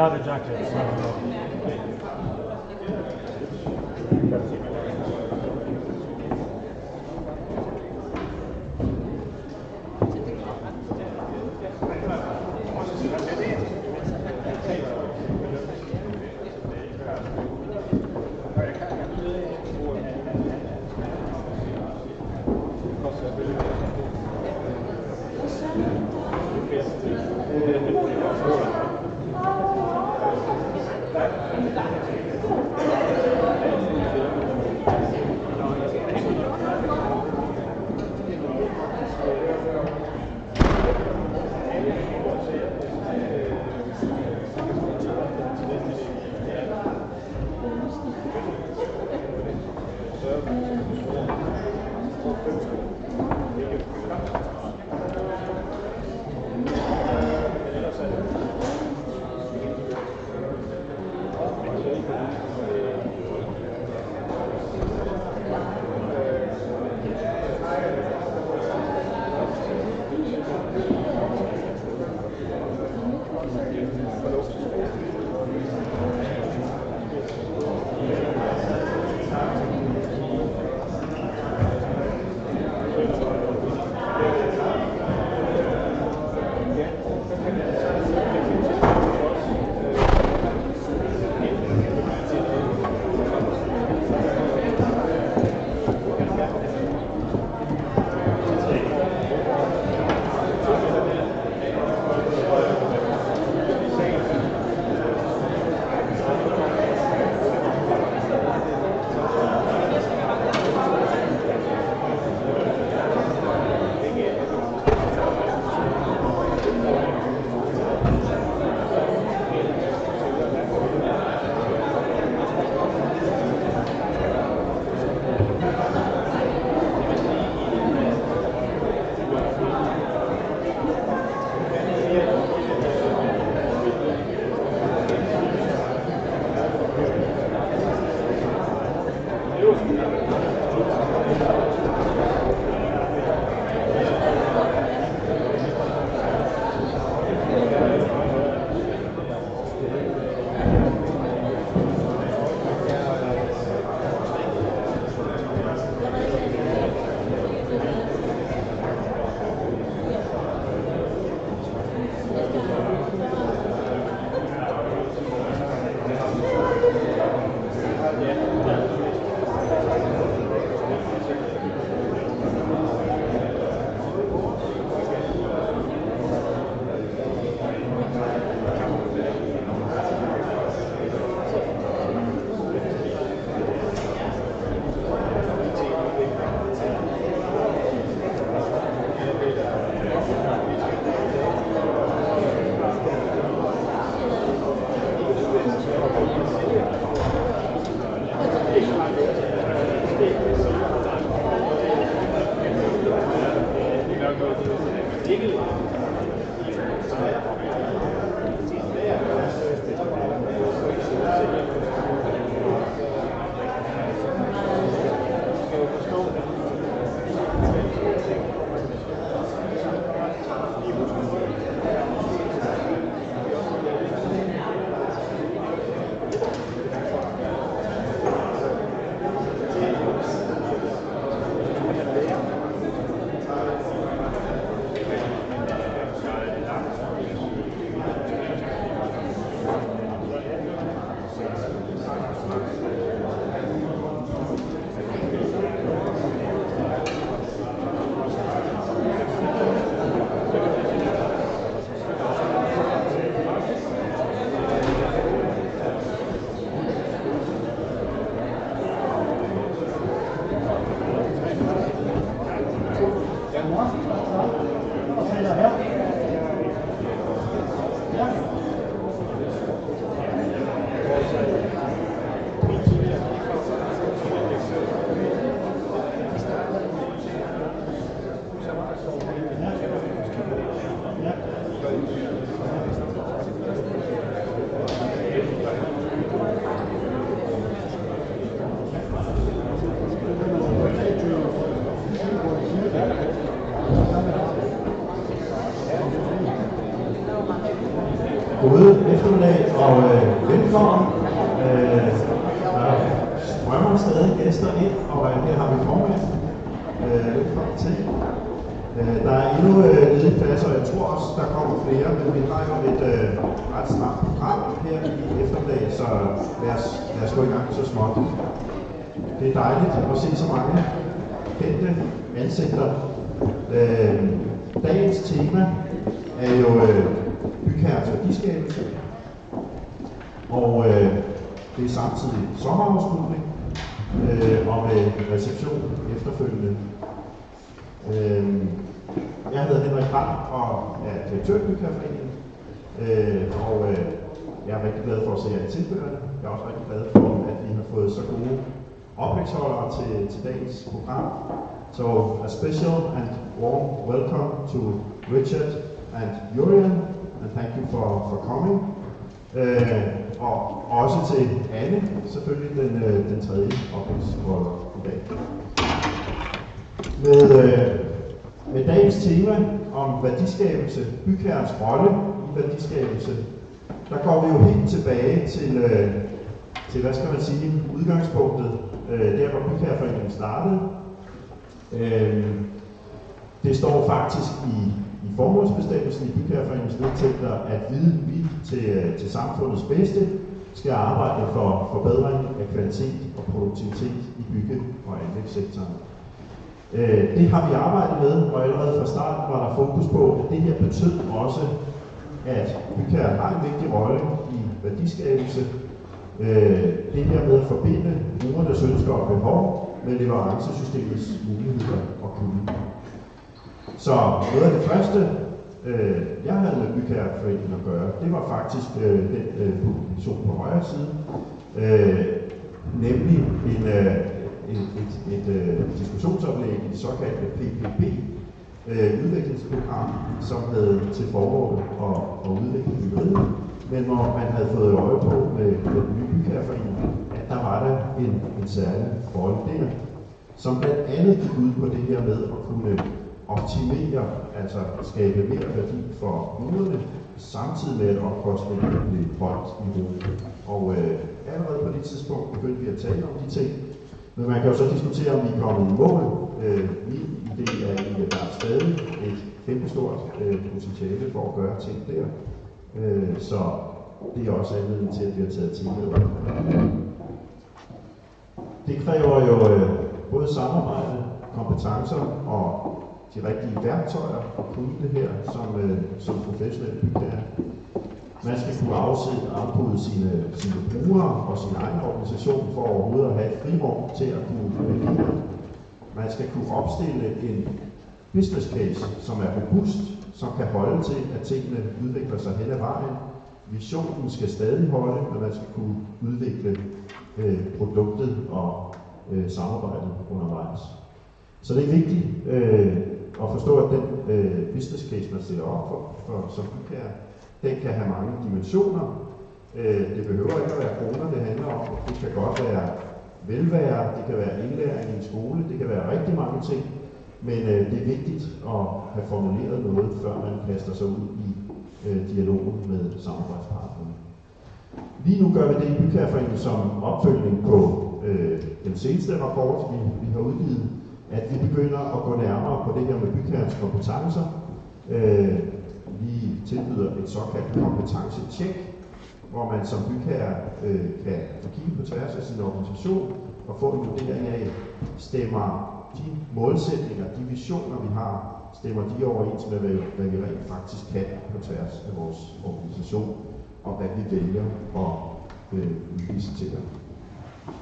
without a jacket. So. Og velkommen. Der strømmer stadig gæster ind, og her har vi formand. Velkommen til. Der er endnu ledige pladser, og jeg tror også, der kommer flere, men vi har jo et ret stramt program her i eftermiddag, så lad os gå i gang så småt. Det er dejligt at se så mange kendte ansigter. Dagens tema er jo Bygherrens værdiskabelse, og det er samtidig sommerafslutning og med reception efterfølgende. Jeg hedder Henrik Brandt og er direktør i Bygherreforeningen, og jeg er rigtig glad for at se jer i tilhørende. Jeg er også rigtig glad for, at vi har fået så gode oplægsholdere til dagens program. So a special and warm welcome to Richard and Jurian, and thank you for coming. Og også til Anne, selvfølgelig den tredje oplægsholder i dag. Med dagens tema om værdiskabelse, bygherrens rolle i værdiskabelse, der går vi jo helt tilbage til hvad skal man sige, udgangspunktet, der hvor Bygherreforeningen startede. Det står faktisk i formålsbestemmelsen i Bygherreforeningens vedtægter, at vi til samfundets bedste skal arbejde for forbedring af kvalitet og produktivitet i bygge- og anlægssektoren. Det har vi arbejdet med, og allerede fra starten var der fokus på, at det her betød også, at bygherren har en vigtig rolle i værdiskabelse. Det her med at forbinde brugernes ønsker og behov med leverancesystemets muligheder og kunde. Så noget af det første, jeg havde med Bygherreforeningen at gøre, det var faktisk den publikation på højre side, nemlig et diskussionsoplæg i det såkaldte PPP udviklingsprogram, som havde til formål at udvikle byggeriet, men hvor man havde fået øje på med den nye Bygherreforening, at der var der en særlig rolle der, som blandt andet gik ud på det her med at kunne optimere, altså skabe mere værdi for brugerne, samtidig med at omkostningerne blev holdt i ro. Og allerede på det tidspunkt begyndte vi at tale om de ting, men man kan jo så diskutere, om vi er kommet i mål. Min idé er egentlig, at der er stadig et kæmpestort potentiale for at gøre ting der. Så det er også anledning til, at vi har taget temaet. Det kræver jo både samarbejde, kompetencer og de rigtige værktøjer at kunne det her som professionel bygherre. Man skal kunne afkode sine brugere og sin egen organisation for overhovedet at have et frirum til at kunne agere. Man skal kunne opstille en business case, som er robust, som kan holde til, at tingene udvikler sig hen ad vejen. Visionen skal stadig holde, men man skal kunne udvikle produktet og samarbejdet undervejs. Så det er vigtigt at forstå, at den business case, man stiller op for som bygherre, den kan have mange dimensioner. Det behøver ikke at være kroner, det handler om. Det kan godt være velvære, det kan være indlæring i en skole, det kan være rigtig mange ting. Men det er vigtigt at have formuleret noget, før man kaster sig ud i dialogen med samarbejdspartnerne. Lige nu gør vi det i Bygherreforeningen som opfølgning på den seneste rapport, vi har udgivet, at vi begynder at gå nærmere på det her med bygherrens kompetencer. Vi tilbyder et såkaldt kompetencetjek, hvor man som bygherre kan kigge på tværs af sin organisation og få en vurdering af, stemmer de målsætninger, de visioner vi har, stemmer de overens med, hvad vi rent faktisk kan på tværs af vores organisation, og hvad vi vælger at udlicitere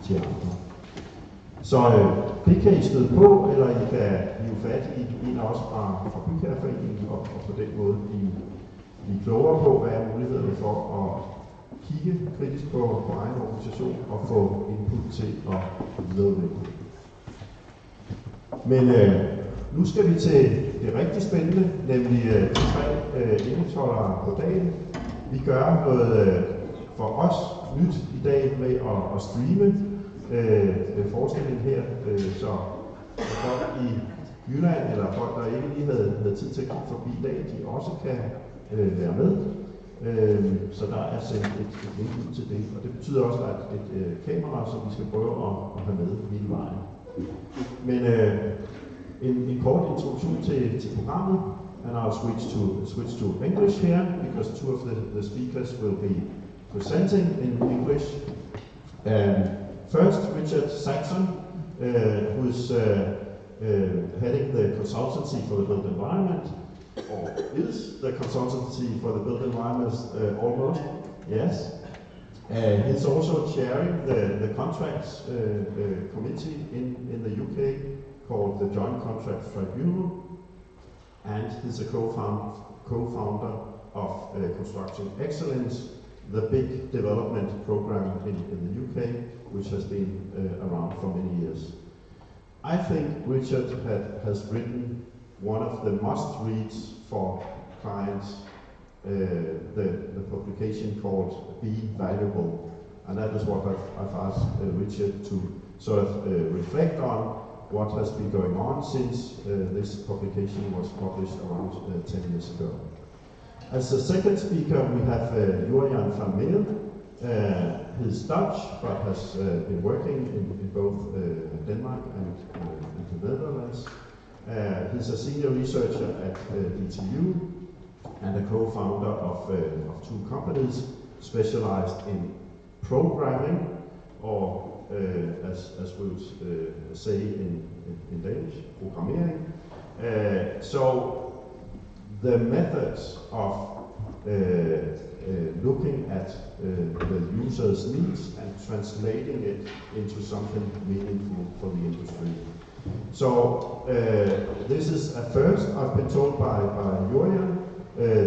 til andre. Så det kan I støde på, eller I kan hive fat i en af os fra Bygherreforeningen, og på den måde blive klogere på, hvad er mulighederne for at kigge kritisk på egen organisation og få input til at videreudvikle. Men nu skal vi til det rigtig spændende, nemlig de tre indholdsholdere på dagen. Vi gør noget for os nyt i dag med at streame forestillingen her, så folk i Jylland eller folk, der ikke lige havde tid til at kigge forbi i dag, de også kan være med. Så der er sendt et link ud til det, og det betyder også, at der er et kamera, som vi skal prøve at have med hele vejen. Men en kort introduktion til programmet, and I'll switch to English here, because two of the speakers will be presenting in English. First, Richard Saxon, who's heading the consultancy for the built environment, or is the consultancy for the built environment almost, yes. He's also chairing the contracts committee in the UK called the Joint Contracts Tribunal, and he's a co-founder of Construction Excellence, the big development program in the UK, which has been around for many years. I think Richard has written one of the must-reads for clients, the publication called Be Valuable, and that is what I've asked Richard to sort of reflect on what has been going on since this publication was published around 10 years ago. As the second speaker, we have Jurjan van Meel. He's Dutch, but has been working in both Denmark and the Netherlands. He's a senior researcher at DTU and a co-founder of two companies specialized in programming, or as we would say in Danish, programmering. So the methods of looking at the user's needs and translating it into something meaningful for the industry. So this is a first, I've been told by Jurjan.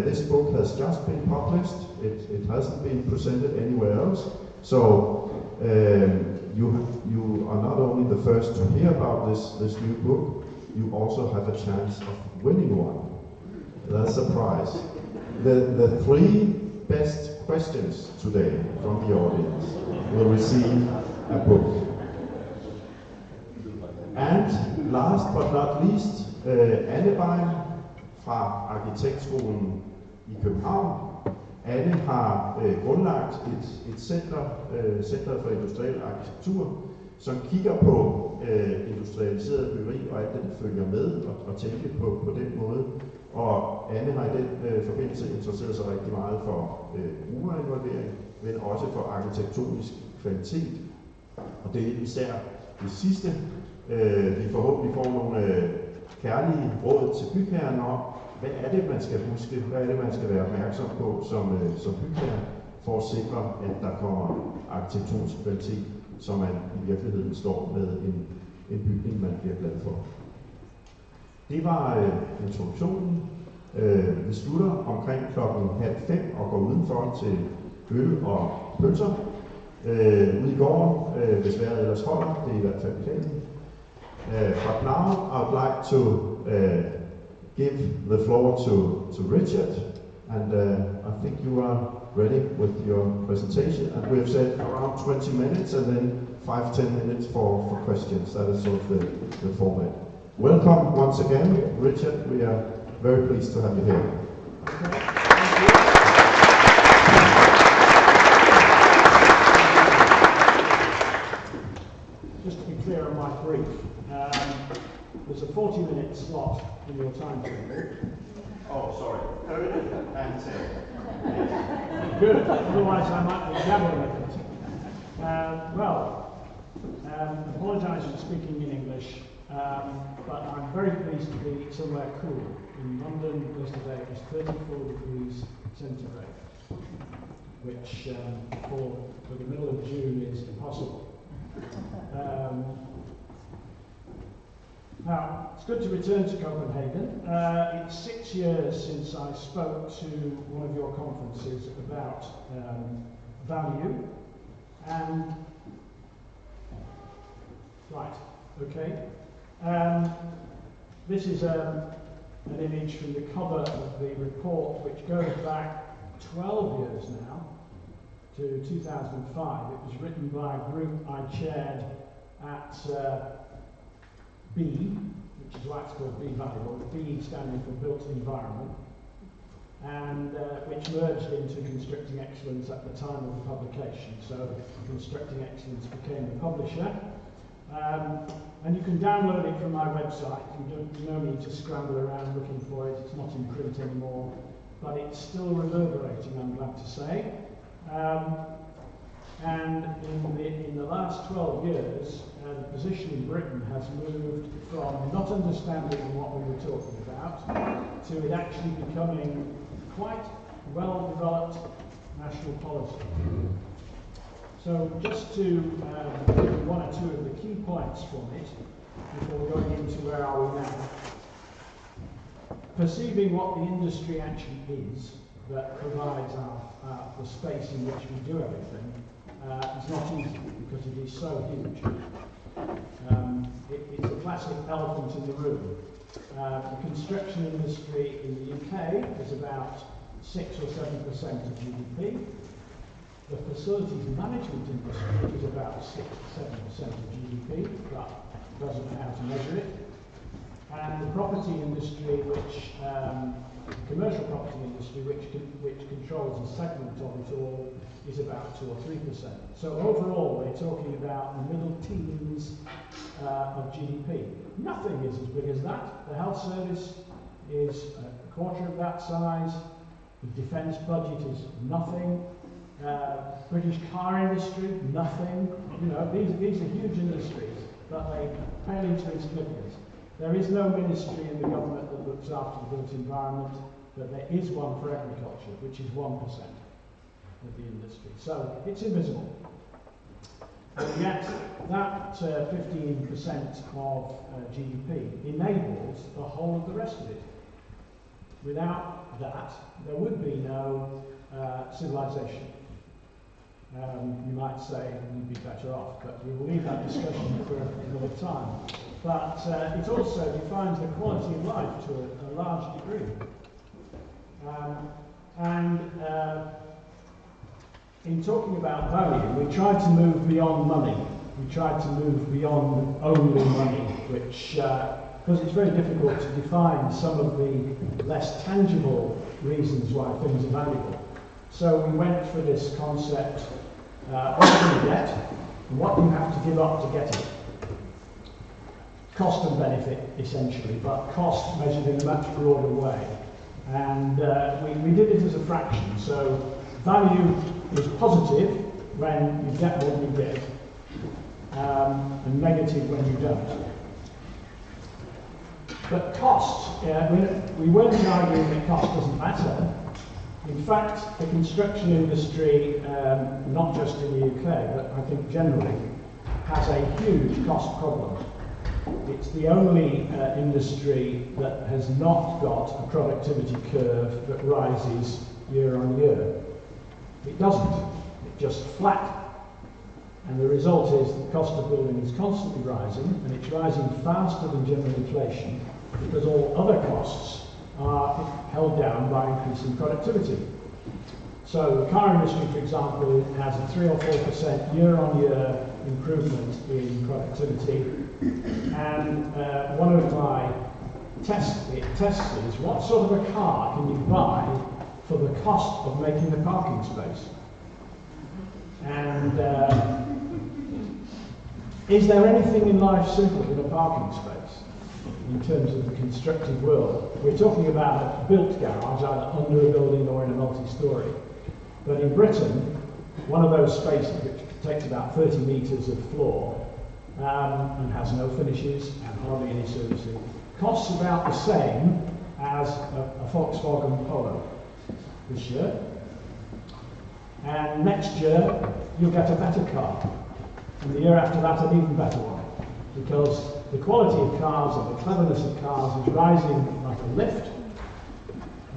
This book has just been published. It hasn't been presented anywhere else. So you are not only the first to hear about this new book, you also have a chance of winning one. That's a prize. The three best questions today from the audience will receive a book. And last but not least, Anne Bein fra Arkitektskolen i København. Anne har grundlagt et center for industriel arkitektur, som kigger på industrialiseret byggeri og alt det, der følger med, og tænker på den måde. Og Anne har i den forbindelse interesseret sig rigtig meget for brugerinvolvering, men også for arkitektonisk kvalitet. Og det er især det sidste, vi forhåbentlig får nogle kærlige råd til bygherren om, hvad er det, man skal huske, hvad er det, man skal være opmærksom på som bygherre, for at sikre, at der kommer arkitektonisk kvalitet, så man i virkeligheden står med en bygning, man bliver glad for. Det var introduktionen. Vi slutter omkring 4:30 og går udenfor til øl og pølser. Ude i gården, hvis vejret ellers holder, det er i hvert fald planen. But now I would like to give the floor to Richard, and I think you are ready with your presentation, and we have said around 20 minutes and then 5-10 minutes for questions. That is sort of the format. Welcome once again, Richard. We are very pleased to have you here. Okay. Just to be clear on my brief, there's a 40-minute slot in your timetable. Oh, sorry. 30 and 10. Good. Otherwise, I might be gabbling it. Apologise for speaking in English, but I'm very pleased to be somewhere cool. In London yesterday it was 34 degrees centigrade, which for the middle of June is impossible. Now, it's good to return to Copenhagen. It's 6 years since I spoke to one of your conferences about value, and right, okay. This is an image from the cover of the report, which goes back 12 years now, to 2005. It was written by a group I chaired at B, which is why it's called Be Valuable, B standing for Built Environment. and which merged into Constructing Excellence at the time of the publication. So Constructing Excellence became the publisher. And you can download it from my website. You no need to scramble around looking for it. It's not in print anymore, but it's still reverberating, I'm glad to say. And in the last 12 years, the position in Britain has moved from not understanding what we were talking about to it actually becoming quite well-developed national policy. So just to give you one or two of the key points from it, before going into where are we now. Perceiving what the industry actually is that provides the space in which we do everything is not easy because it is so huge. It's a classic elephant in the room. The construction industry in the UK is about 6 or 7% of GDP. The facilities management industry is about 6 to 7% of GDP, but doesn't know how to measure it. And the property industry, commercial property industry, which controls a segment of it all, is about 2 or 3%. So overall, we're talking about the middle teens of GDP. Nothing is as big as that. The health service is a quarter of that size. The defence budget is nothing. British car industry, nothing. You know, these are huge industries, but they pale into insignificance. There is no ministry in the government that looks after the built environment, but there is one for agriculture, which is 1% of the industry. So it's invisible. And yet, that 15% of GDP enables the whole of the rest of it. Without that, there would be no civilization. You might say we'd be better off, but we will leave that discussion for another time. But it also defines the quality of life to a large degree. In talking about value, we tried to move beyond money. We tried to move beyond only money, which, because it's very difficult to define some of the less tangible reasons why things are valuable. So we went for this concept, what do you get, and what do you have to give up to get it? Cost and benefit, essentially, but cost measured in a much broader way. And we did it as a fraction, so value is positive when you get what you get, and negative when you don't. But cost, we weren't arguing that cost doesn't matter. In fact, the construction industry, not just in the UK, but I think generally, has a huge cost problem. It's the only industry that has not got a productivity curve that rises year on year. It doesn't. It's just flat. And the result is the cost of building is constantly rising, and it's rising faster than general inflation because all other costs are held down by increasing productivity. So the car industry, for example, has a 3 or 4% year-on-year improvement in productivity. And one of my tests is what sort of a car can you buy for the cost of making the parking space? And is there anything in life simpler than a parking space? In terms of the constructed world, we're talking about a built garage, either under a building or in a multi-storey. But in Britain, one of those spaces, which takes about 30 metres of floor and has no finishes and hardly any servicing, costs about the same as a Volkswagen Polo this year. And next year, you'll get a better car. And the year after that, an even better one. Because the quality of cars and the cleverness of cars is rising like a lift.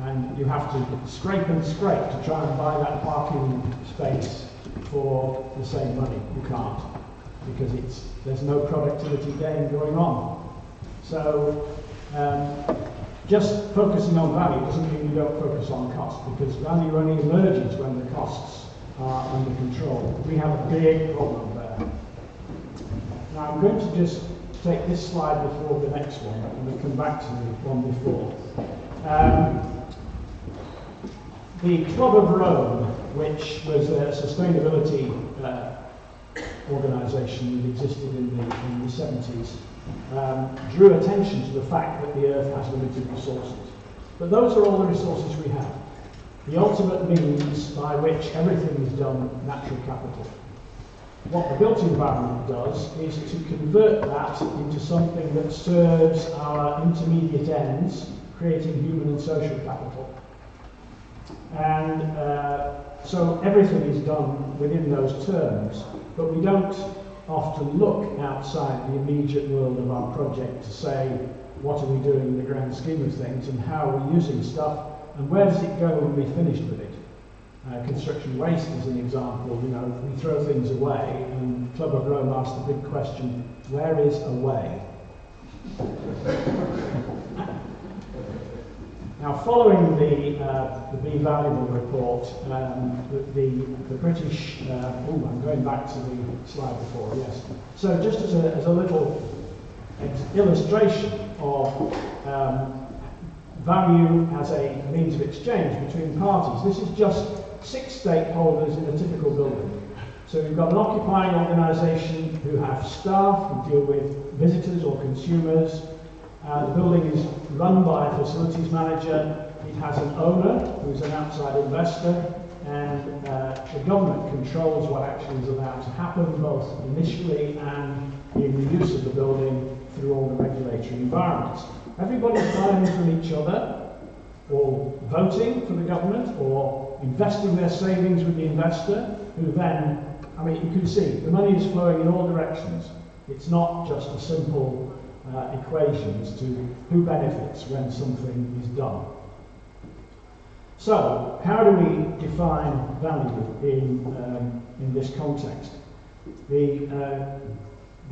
And you have to scrape and scrape to try and buy that parking space for the same money. You can't, because there's no productivity gain going on. So just focusing on value doesn't mean you don't focus on cost, because value only emerges when the costs are under control. We have a big problem there. Now I'm going to just take this slide before the next one, and we'll come back to the one before. The Club of Rome, which was a sustainability organisation that existed in the 70s, drew attention to the fact that the Earth has limited resources. But those are all the resources we have. The ultimate means by which everything is done, natural capital. What the built environment does is to convert that into something that serves our intermediate ends, creating human and social capital. And so everything is done within those terms, but we don't often look outside the immediate world of our project to say, what are we doing in the grand scheme of things, and how are we using stuff, and where does it go when we're finished with it? Construction waste is an example. You know, we throw things away, and Club of Rome asked the big question, where is away? Now, following the Be Valuable report, the British, I'm going back to the slide before, yes. So just as a little illustration of value as a means of exchange between parties, this is just 6 stakeholders in a typical building. So we've got an occupying organisation who have staff who deal with visitors or consumers. The building is run by a facilities manager. It has an owner who's an outside investor, and the government controls what actually is allowed to happen, both initially and in the use of the building through all the regulatory environments. Everybody's buying from each other, or voting for the government, or investing their savings with the investor, who then, I mean, you can see the money is flowing in all directions. It's not just a simple equations to who benefits when something is done. So, how do we define value in this context? The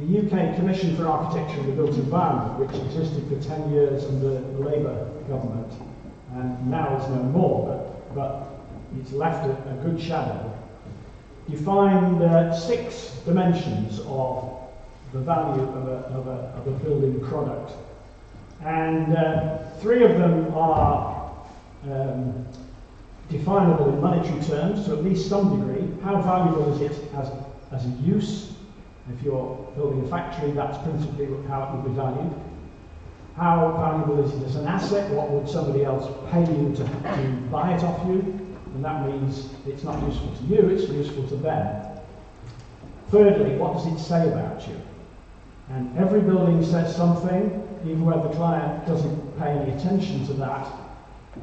UK Commission for Architecture and the Built Environment, which existed for 10 years under the Labour government, and now is no more, but it's left a good shadow, defined 6 dimensions of the value of a building product. And 3 of them are definable in monetary terms, to at least some degree. How valuable is it as a use? If you're building a factory, that's principally how it would be valued. How valuable is it as an asset? What would somebody else pay you to buy it off you? And that means it's not useful to you, it's useful to them. Thirdly, what does it say about you? And every building says something, even where the client doesn't pay any attention to that.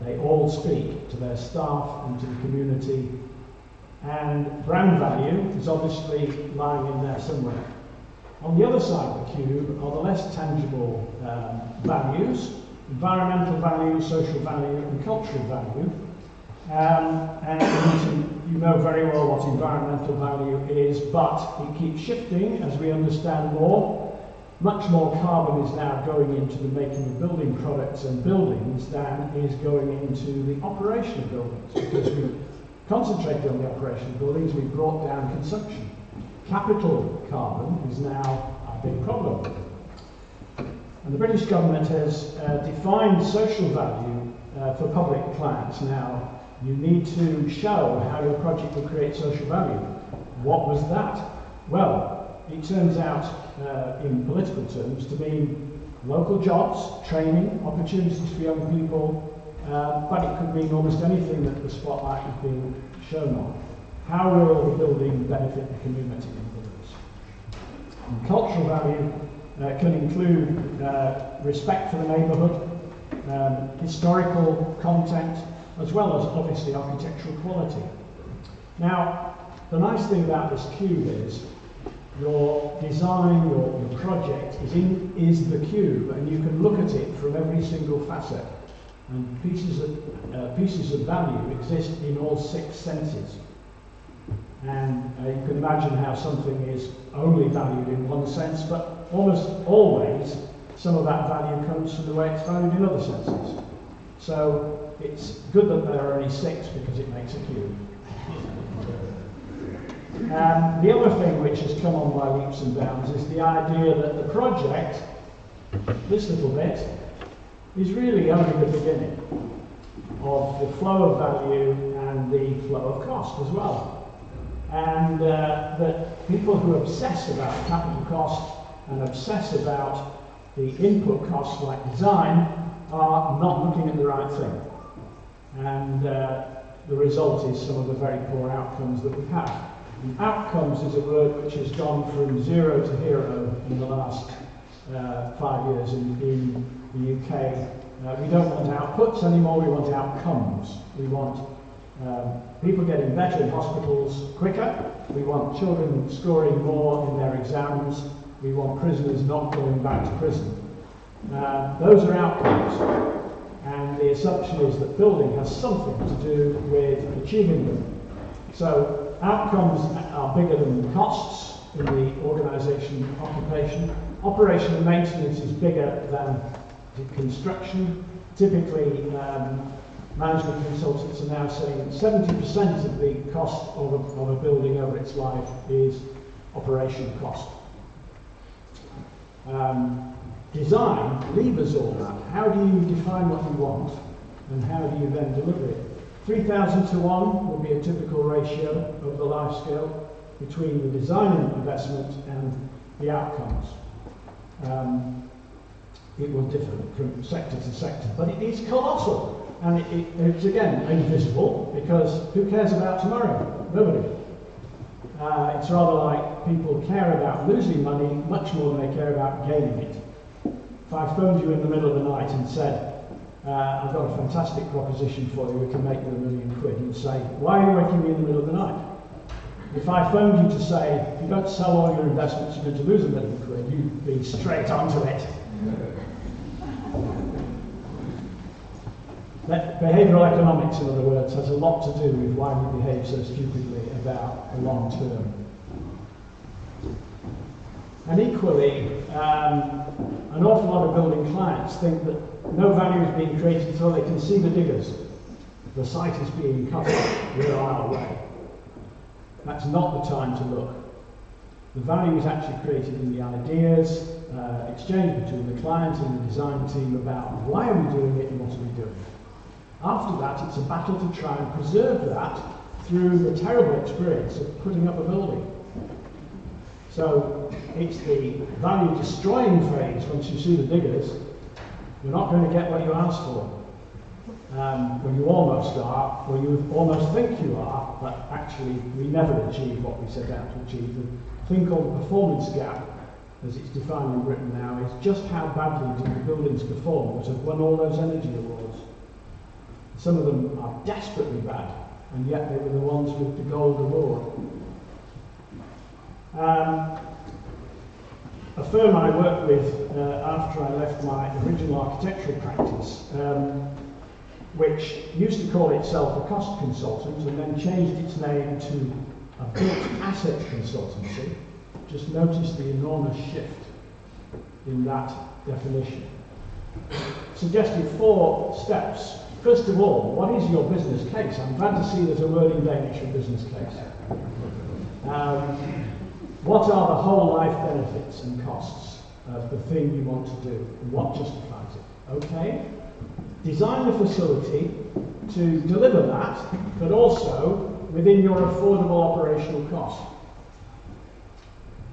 They all speak to their staff and to the community. And brand value is obviously lying in there somewhere. On the other side of the cube are the less tangible values: environmental value, social value, and cultural value. And you know very well what environmental value is, but it keeps shifting as we understand more. Much more carbon is now going into the making of building products and buildings than is going into the operation of buildings, because we concentrated on the operation of buildings, we brought down consumption. Capital carbon is now a big problem. And the British government has defined social value for public clients. Now, you need to show how your project will create social value. What was that? Well, it turns out, in political terms, to mean local jobs, training, opportunities for young people, but it could mean almost anything that the spotlight is being shown on. How will the building benefit the community in others? And cultural value can include respect for the neighbourhood, historical content, as well as obviously architectural quality. Now, the nice thing about this cube is your design, your project is the cube, and you can look at it from every single facet. And pieces of value exist in all 6 senses. And you can imagine how something is only valued in one sense, but almost always some of that value comes from the way it's valued in other senses. So it's good that there are only 6 because it makes a cube. The other thing which has come on by leaps and bounds is the idea that the project, this little bit, is really only the beginning. of the flow of value and the flow of cost as well. And that people who obsess about capital cost and obsess about the input costs like design are not looking at the right thing. And the result is some of the very poor outcomes that we have. And outcomes is a word which has gone from 0 to hero in the last 5 years in the UK. We don't want outputs anymore, we want outcomes. We want people getting better in hospitals quicker. We want children scoring more in their exams. We want prisoners not going back to prison. Those are outcomes. And the assumption is that building has something to do with achieving them. So outcomes are bigger than costs in the organisation occupation. Operation and maintenance is bigger than the construction. Typically, management consultants are now saying 70% of the cost of a building over its life is operational cost. Design levers all that. How do you define what you want and how do you then deliver it? 3,000 to 1 would be a typical ratio of the life scale between the design investment and the outcomes. It will differ from sector to sector, but it is colossal. And it's again invisible because who cares about tomorrow? Nobody. It's rather like people care about losing money much more than they care about gaining it. If I phoned you in the middle of the night and said, I've got a fantastic proposition for you, we can make you £1 million, you'd say, why are you waking me in the middle of the night? If I phoned you to say, if you don't sell all your investments, you're going to lose £1 million, you'd be straight onto it. Behavioural economics, in other words, has a lot to do with why we behave so stupidly about the long term. And equally, an awful lot of building clients think that no value is being created until they can see the diggers. The site is being cut off, we're on our way. That's not the time to look. The value is actually created in the ideas, exchange between the client and the design team about why are we doing it and what are we doing. After that, it's a battle to try and preserve that through the terrible experience of putting up a building. So it's the value destroying phase once you see the diggers. You're not going to get what you asked for. When you almost are, or you almost think you are, but actually we never achieve what we set out to achieve. The thing called the performance gap, as it's defined in Britain now, is just how badly do the buildings perform that have won all those energy awards. Some of them are desperately bad, and yet they were the ones with the gold award. A firm I worked with after I left my original architectural practice, which used to call itself a cost consultant and then changed its name to a built asset consultancy. Just notice the enormous shift in that definition. Suggested 4 steps. First of all, what is your business case? I'm glad to see there's a word in Danish for business case. What are the whole life benefits and costs of the thing you want to do? And what justifies it? Okay. Design the facility to deliver that, but also within your affordable operational cost.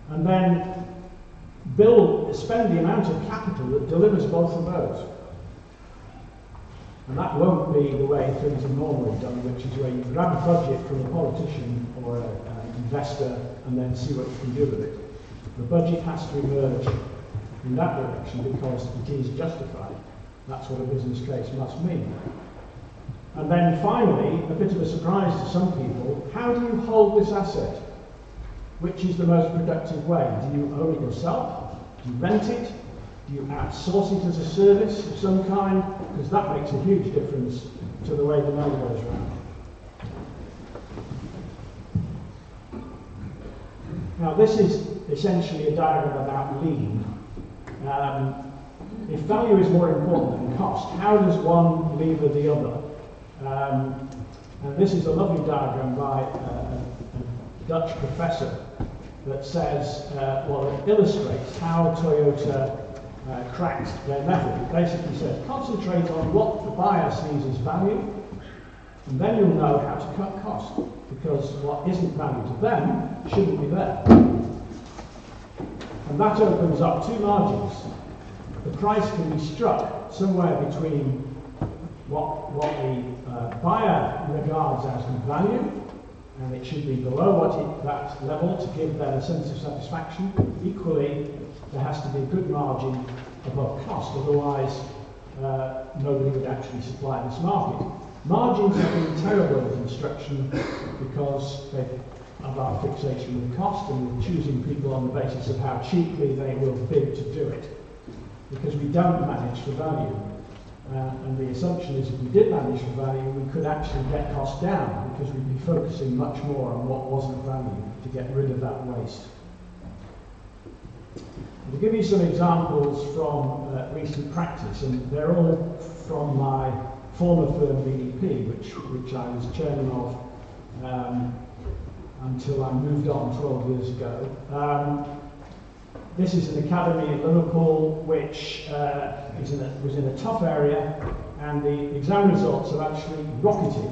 And then spend the amount of capital that delivers both of those. And that won't be the way things are normally done, which is where you grab a budget from a politician or an investor and then see what you can do with it. The budget has to emerge in that direction because it is justified. That's what a business case must mean. And then finally, a bit of a surprise to some people, how do you hold this asset? Which is the most productive way? Do you own it yourself? Do you rent it? Do you outsource it as a service of some kind? Because that makes a huge difference to the way the money goes around. Now this is essentially a diagram about lean. If value is more important than cost, how does one lever the other? And this is a lovely diagram by a Dutch professor that says, well, it illustrates how Toyota cracked their method. It basically said, concentrate on what the buyer sees as value, and then you'll know how to cut cost, because what isn't value to them shouldn't be there. And that opens up two margins. The price can be struck somewhere between what the buyer regards as good value, and it should be below that level to give them a sense of satisfaction. Equally, there has to be a good margin above cost, otherwise nobody would actually supply this market. Margins have been terrible in construction because of our fixation with cost and with choosing people on the basis of how cheaply they will bid to do it, because we don't manage for value. And the assumption is if we did manage for value, we could actually get costs down, because we'd be focusing much more on what wasn't value to get rid of that waste. To give you some examples from recent practice, and they're all from my former firm BDP, which I was chairman of until I moved on 12 years ago. This is an academy in Liverpool which was in a tough area, and the exam results have actually rocketed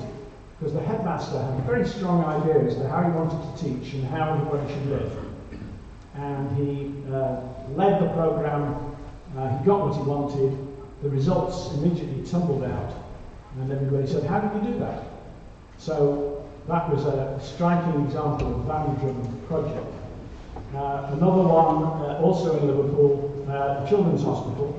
because the headmaster had very strong ideas as to how he wanted to teach and how everybody should live. And he led the program, he got what he wanted, the results immediately tumbled out, and everybody said, how did you do that? So that was a striking example of value-driven project. Another one, also in Liverpool, the Children's Hospital.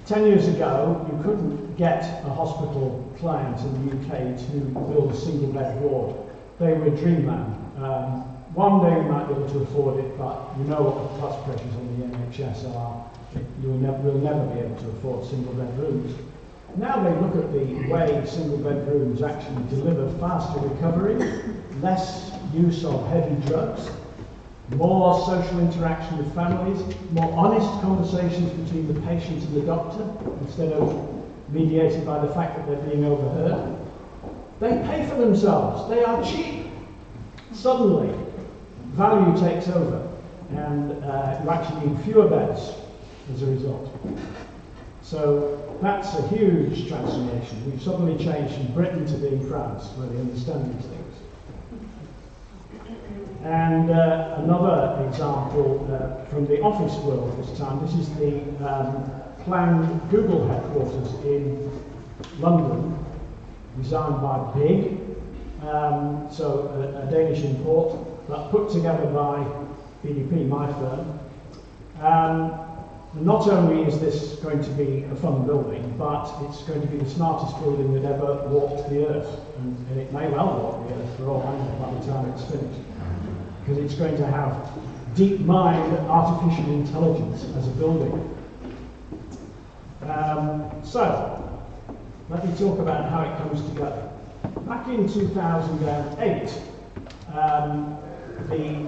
10 years ago, you couldn't get a hospital client in the UK to build a single bed ward. They were a dreamland. One day you might be able to afford it, but you know what the cost pressures on the NHS are. We'll never be able to afford single bed rooms. Now they look at the way single bed rooms actually deliver faster recovery, less use of heavy drugs, more social interaction with families, more honest conversations between the patient and the doctor, instead of mediated by the fact that they're being overheard. They pay for themselves. They are cheap. Suddenly, value takes over, and you actually need fewer beds as a result. So that's a huge transformation. We've suddenly changed from Britain to being France, where they understand these things. And another example from the office world this time. This is the planned Google headquarters in London, designed by Big, so a Danish import, but put together by BDP, my firm. Not only is this going to be a fun building, but it's going to be the smartest building that ever walked the earth, and it may well walk the earth for all I know by the time it's finished, because it's going to have deep mind artificial intelligence as a building. So, let me talk about how it comes together. Back in 2008, the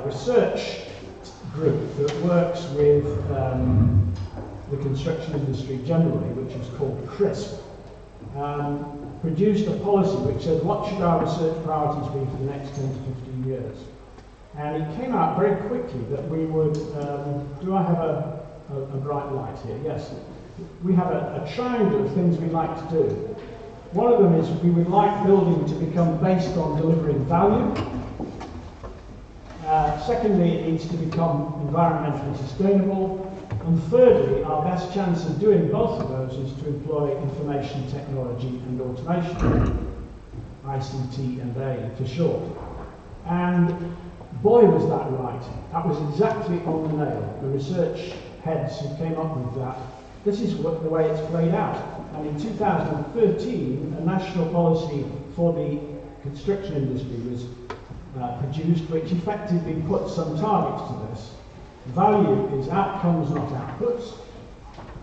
research group that works with the construction industry generally, which is called CRISP, produced a policy which said, what should our research priorities be for the next 10 to 15 years? And it came out very quickly that we would, do I have a bright light here? Yes. We have a triangle of things we'd like to do. One of them is we would like building to become based on delivering value. Secondly, it needs to become environmentally sustainable. And thirdly, our best chance of doing both of those is to employ information technology and automation, ICT and A for short. And boy, was that right. That was exactly on the nail. The research heads who came up with that, this is the way it's played out. And in 2013, a national policy for the construction industry was produced, which effectively put some targets to this. Value is outcomes, not outputs.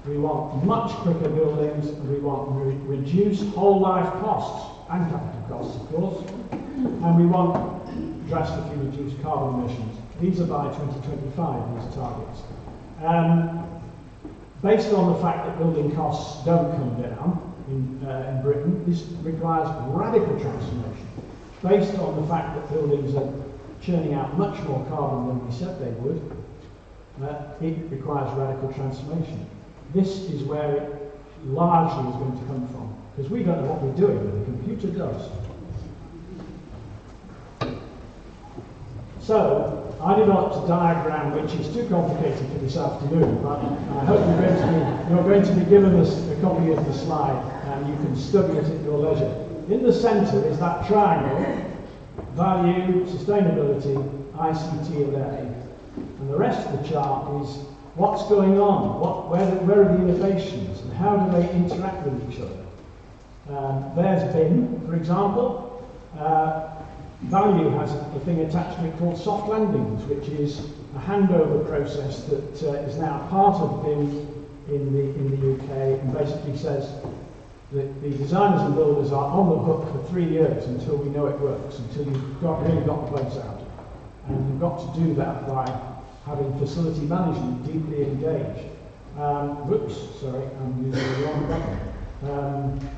We want much quicker buildings, and we want reduced whole life costs, and capital costs, of course, and we want drastically reduced carbon emissions. These are by 2025, these targets. Based on the fact that building costs don't come down in Britain, this requires radical transformation. Based on the fact that buildings are churning out much more carbon than we said they would, it requires radical transformation. This is where it largely is going to come from, because we don't know what we're doing, but the computer does. So, I developed a diagram which is too complicated for this afternoon, but I hope you're going to be given a copy of the slide and you can study it at your leisure. In the centre is that triangle: value, sustainability, ICT and A. And the rest of the chart is what's going on, where are the innovations, and how do they interact with each other. There's BIM, for example. Value has a thing attached to it called soft landings, which is a handover process that is now part of BIM in the UK, and basically says that the designers and builders are on the hook for 3 years until we know it works, until you've really got the bugs out. And you've got to do that by having facility management deeply engaged. Whoops, sorry, I'm using the wrong button.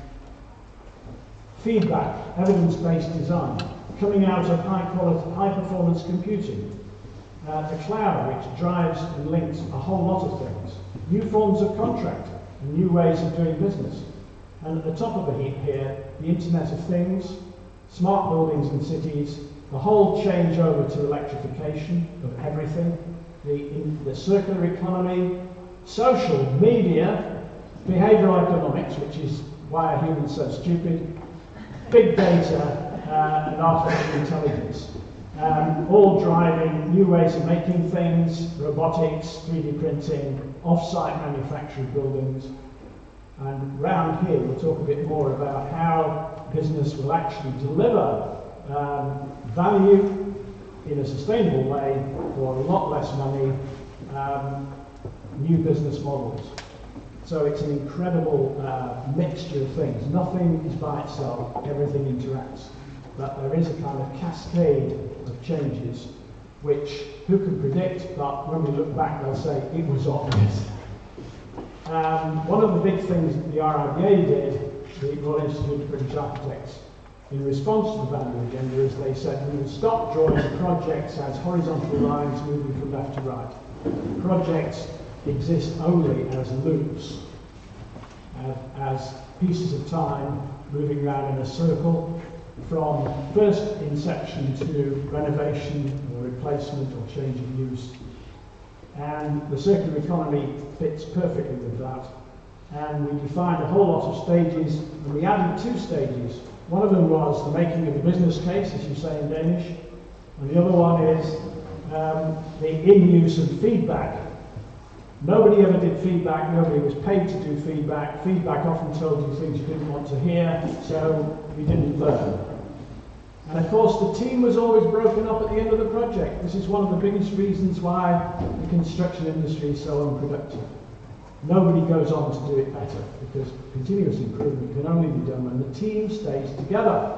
Feedback, evidence-based design, coming out of high-performance computing. The cloud, which drives and links a whole lot of things. New forms of contracting, and new ways of doing business. And at the top of the heap here, the Internet of Things, smart buildings and cities, the whole change over to electrification of everything, the circular economy, social media, behavioural economics, which is why are humans so stupid, big data, and artificial intelligence, all driving new ways of making things, robotics, 3D printing, off-site manufacture of buildings. And round here we'll talk a bit more about how business will actually deliver value in a sustainable way for a lot less money, new business models. So it's an incredible mixture of things. Nothing is by itself, everything interacts. But there is a kind of cascade of changes which who can predict, but when we look back they'll say it was obvious. One of the big things that the RIBA did, the Royal Institute of British Architects, in response to the value agenda, is they said we will stop drawing projects as horizontal lines moving from left to right. Projects exist only as loops, as pieces of time moving around in a circle from first inception to renovation or replacement or change of use. And the circular economy fits perfectly with that. And we defined a whole lot of stages, and we added 2 stages. One of them was the making of a business case, as you say in Danish, and the other one is the in-use and feedback. Nobody ever did feedback, nobody was paid to do feedback. Feedback often told you things you didn't want to hear, so you didn't learn. And of course the team was always broken up at the end of the project. This is one of the biggest reasons why the construction industry is so unproductive. Nobody goes on to do it better, because continuous improvement can only be done when the team stays together.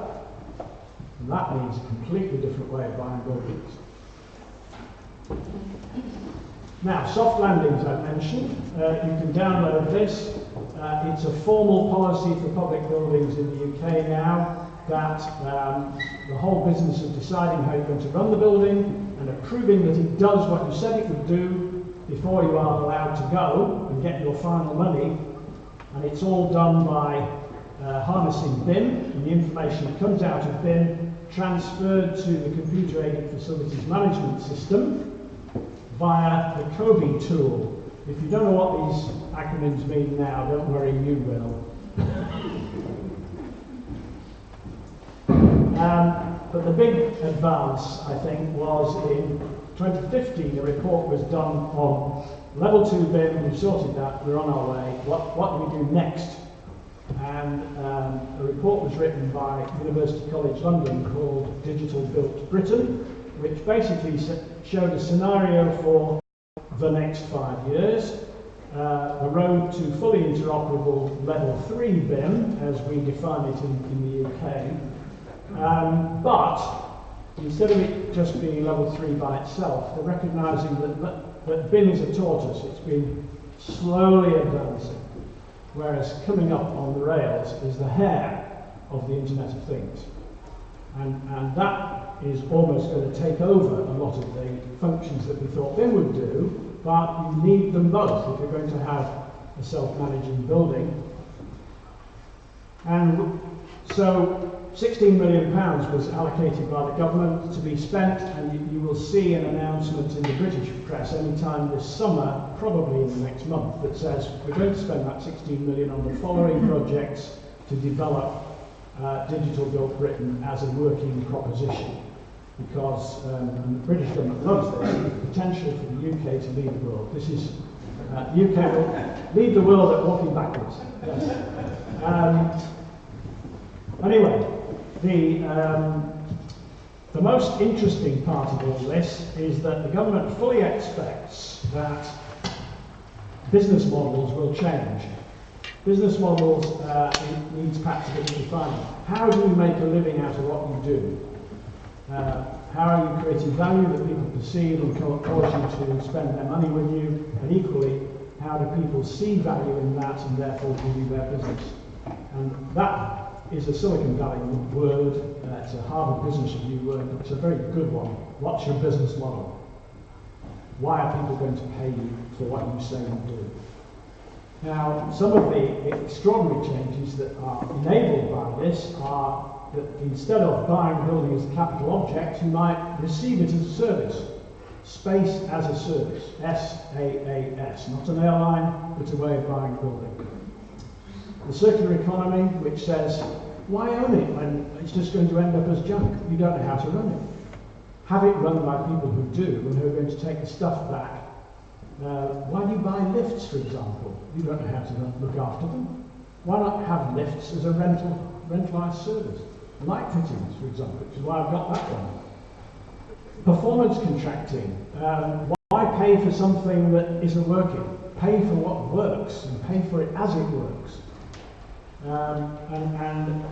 And that means a completely different way of buying buildings. Now, soft landings I mentioned. You can download this. It's a formal policy for public buildings in the UK now, that the whole business of deciding how you're going to run the building and approving that it does what you said it would do before you are allowed to go and get your final money. And it's all done by harnessing BIM, and the information that comes out of BIM transferred to the computer-aided facilities management system via the COBE tool. If you don't know what these acronyms mean now, don't worry, you will. But the big advance, I think, was in 2015. A report was done on level 2 BIM. We've sorted that, we're on our way. What do we do next? And a report was written by University College London called Digital Built Britain, which basically showed a scenario for the next 5 years, the road to fully interoperable level 3 BIM, as we define it in the UK. But instead of it just being level 3 by itself, they're recognising that BIM is a tortoise. It's been slowly advancing, whereas coming up on the rails is the hare of the Internet of Things. And that is almost going to take over a lot of the functions that we thought BIM would do, but you need them both if you're going to have a self-managing building. And so £16 million was allocated by the government to be spent, and you will see an announcement in the British press anytime this summer, probably in the next month, that says we're going to spend that 16 million on the following projects to develop Digital Built Britain as a working proposition. Because, and the British government loves this, the potential for the UK to lead the world. This is, the UK will lead the world at walking backwards. Yes. Anyway, the most interesting part of all this is that the government fully expects that business models will change. Business models needs perhaps a bit of defining. How do you make a living out of what you do? How are you creating value that people perceive and cause you to spend their money with you? And equally, how do people see value in that and therefore give you their business? And that is a Silicon Valley word. It's a Harvard Business Review word. It's a very good one. What's your business model? Why are people going to pay you for what you say you do? Now, some of the extraordinary changes that are enabled by this are that instead of buying a building as a capital object, you might receive it as a service. Space as a service. SaaS. Not an airline, but a way of buying a building. The circular economy, which says, why own it when it's just going to end up as junk? You don't know how to run it. Have it run by people who do and who are going to take the stuff back. Why do you buy lifts, for example? You don't know how to look after them. Why not have lifts as a rentalised service? Light fittings, for example, which is why I've got that one. Performance contracting. Why pay for something that isn't working? Pay for what works and pay for it as it works. And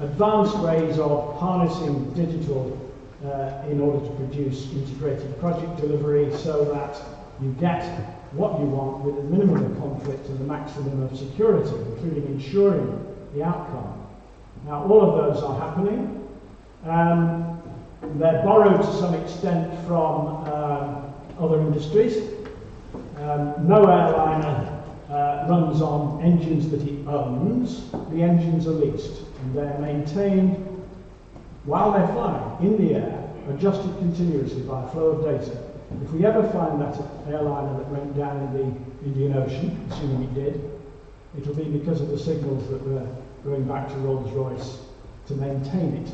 advanced ways of harnessing digital in order to produce integrated project delivery so that you get what you want with a minimum of conflict and the maximum of security, including ensuring the outcome. Now, all of those are happening. They're borrowed to some extent from other industries. No airliner runs on engines that it owns. The engines are leased, and they're maintained while they're flying in the air, adjusted continuously by a flow of data. If we ever find that airliner that went down in the Indian Ocean, assuming it did, it'll be because of the signals that were going back to Rolls-Royce to maintain it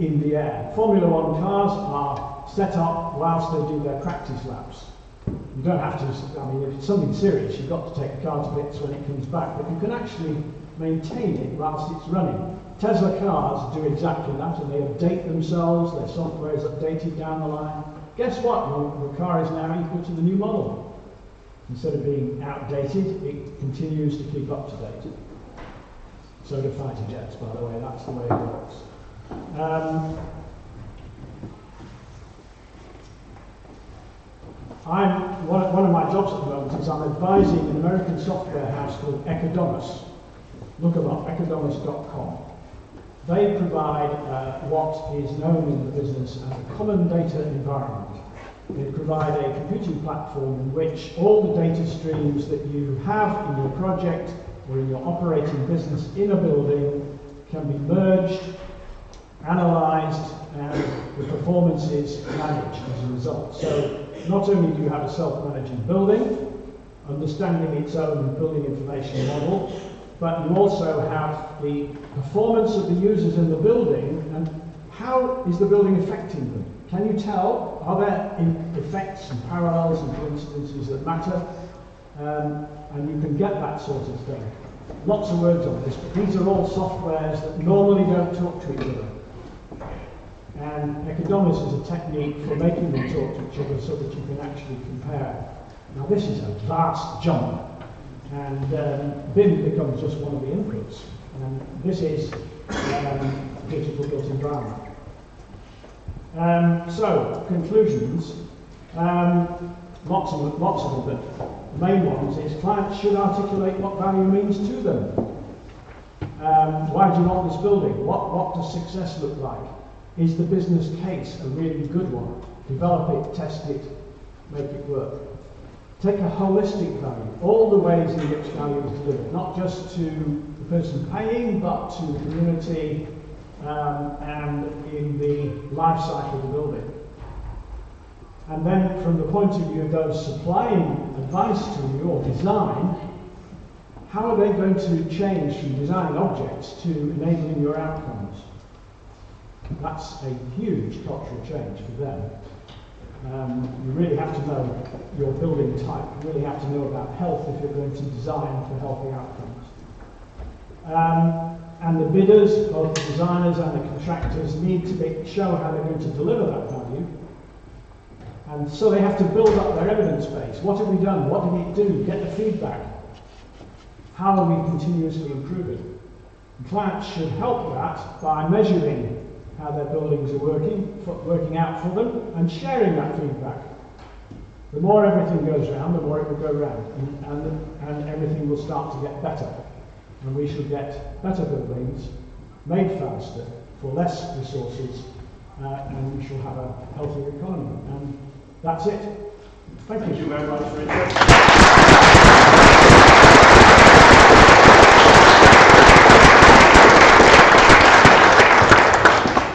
in the air. Formula One cars are set up whilst they do their practice laps. You don't have to, I mean, if it's something serious, you've got to take the car to bits when it comes back, but you can actually maintain it whilst it's running. Tesla cars do exactly that, and they update themselves, their software is updated down the line. Guess what? Your car is now equal to the new model. Instead of being outdated, it continues to keep up to date. So do fighter jets, by the way, that's the way it works. One of my jobs at the moment is I'm advising an American software house called Ecodomus. Look them up, ecodomus.com. They provide what is known in the business as a common data environment. They provide a computing platform in which all the data streams that you have in your project or in your operating business in a building can be merged, analysed, and the performance is managed as a result. So not only do you have a self-managing building, understanding its own building information model, but you also have the performance of the users in the building and how is the building affecting them. Can you tell, are there effects and parallels and coincidences that matter? And you can get that sort of thing. Lots of words on this, but these are all softwares that normally don't talk to each other. And Ecodomus is a technique for making them talk to each other so that you can actually compare. Now this is a vast jump, and BIM becomes just one of the inputs. And this is digital built environment. So, conclusions. Lots of them, but the main ones is clients should articulate what value means to them. Why do you want this building? What does success look like? Is the business case a really good one? Develop it, test it, make it work. take a holistic value, all the ways in which value is delivered, not just to the person paying, but to the community and in the life cycle of the building. And then from the point of view of those supplying advice to you or design, how are they going to change from designing objects to enabling your outcomes? That's a huge cultural change for them. You really have to know your building type. You really have to know about health if you're going to design for healthy outcomes. And the bidders, both the designers and the contractors, need to show how they're going to deliver that value. And so they have to build up their evidence base. What have we done? What did it do? Get the feedback. How are we continuously improving? And clients should help that by measuring how their buildings are working out for them, and sharing that feedback. The more everything goes round, the more it will go round, and everything will start to get better. And we shall get better buildings, made faster, for less resources, and we shall have a healthier economy. And that's it. Thank you very much, Richard.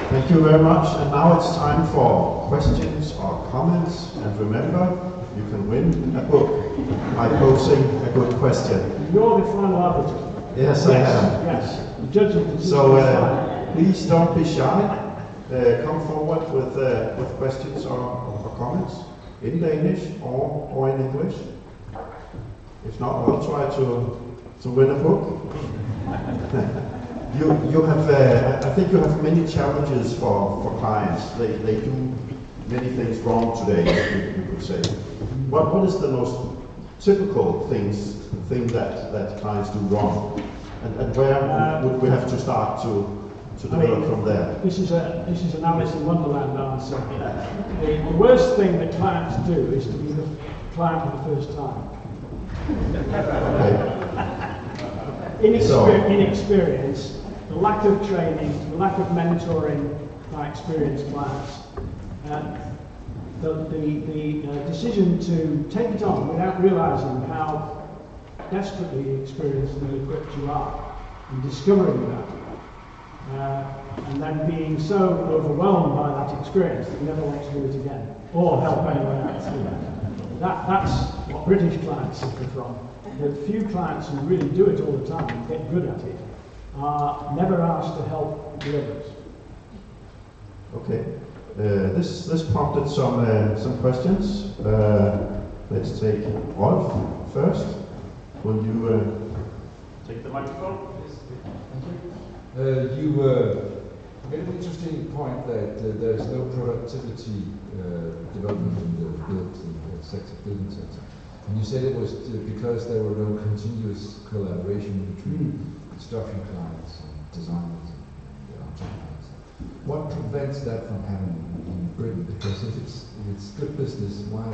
Thank you very much, and now it's time for questions or comments. And remember, you can win a book by posing a good question. You're the final arbiter. Yes, I am. Yes, the judge of the decision. So please don't be shy. Come forward with questions or comments in Danish or in English. If not, we'll try to win a book. You have, I think you have many challenges for clients. They do many things wrong today, you could say. What is the most typical thing that clients do wrong? And where would we have to start to develop from there? This is an Alice in Wonderland answer. The worst thing that clients do is to be the client for the first time. Okay. Inexperience, the lack of training, the lack of mentoring by experienced clients, the decision to take it on without realising how desperately experienced and equipped you are, and discovering that, and then being so overwhelmed by that experience that you never want to do it again, or help anyone else do that. That's what British clients suffer from. The few clients who really do it all the time and get good at it are never asked to help the others. Okay. This prompted some questions. Let's take Rolf first. Will you take the microphone? Thank you. You made an interesting point that there's no productivity development in the building sector. And you said it was because there were no continuous collaboration between construction clients and designers and architect clients. What prevents that from happening in Britain? Because if it's good business, why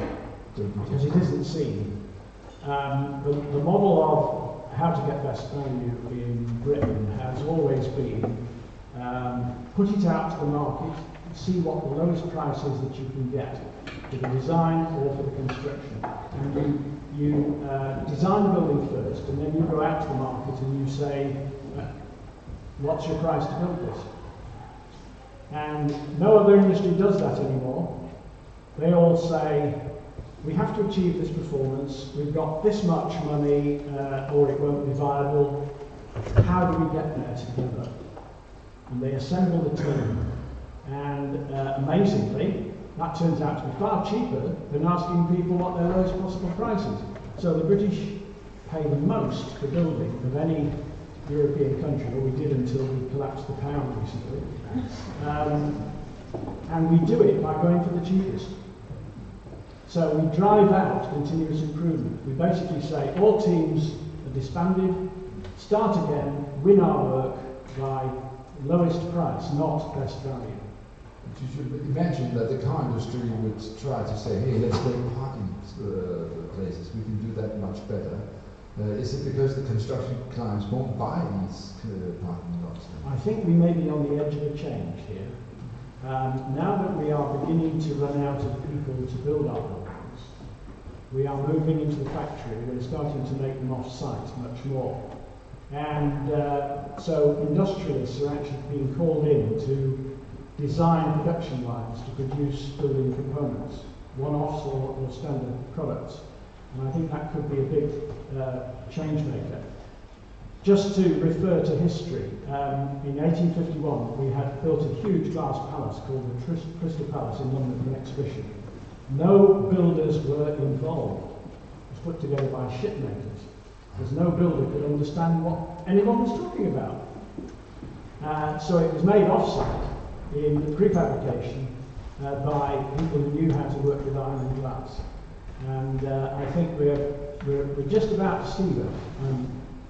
don't we just... Because it isn't seen. The model of how to get best value in Britain has always been put it out to the market, see what the lowest price is that you can get for the design or for the construction. And you design the building first, and then you go out to the market and you say, what's your price to build this? And no other industry does that anymore. They all say, we have to achieve this performance, we've got this much money, or it won't be viable. How do we get there together? And they assemble the team. And amazingly, that turns out to be far cheaper than asking people what their lowest possible price is. So the British pay the most for building of any European country, or we did until we collapsed the pound recently. And we do it by going for the cheapest. So we drive out continuous improvement. We basically say all teams are disbanded, start again, win our work by lowest price, not best value. You should imagine that the car industry would try to say, hey, let's make parking places, we can do that much better. Is it because the construction clients won't buy these parking lots? I think we may be on the edge of a change here. Now that we are beginning to run out of people to build our buildings, we are moving into the factory. We're starting to make them off-site much more. And so industrialists are actually being called in to design production lines to produce building components, one-offs or standard products. And I think that could be a big change maker. Just to refer to history, in 1851 we had built a huge glass palace called the Crystal Palace in London for an exhibition. No builders were involved. It was put together by shipmakers. There's no builder could understand what anyone was talking about. So it was made off-site in prefabrication by people who knew how to work with iron and glass. And I think we're just about to see that.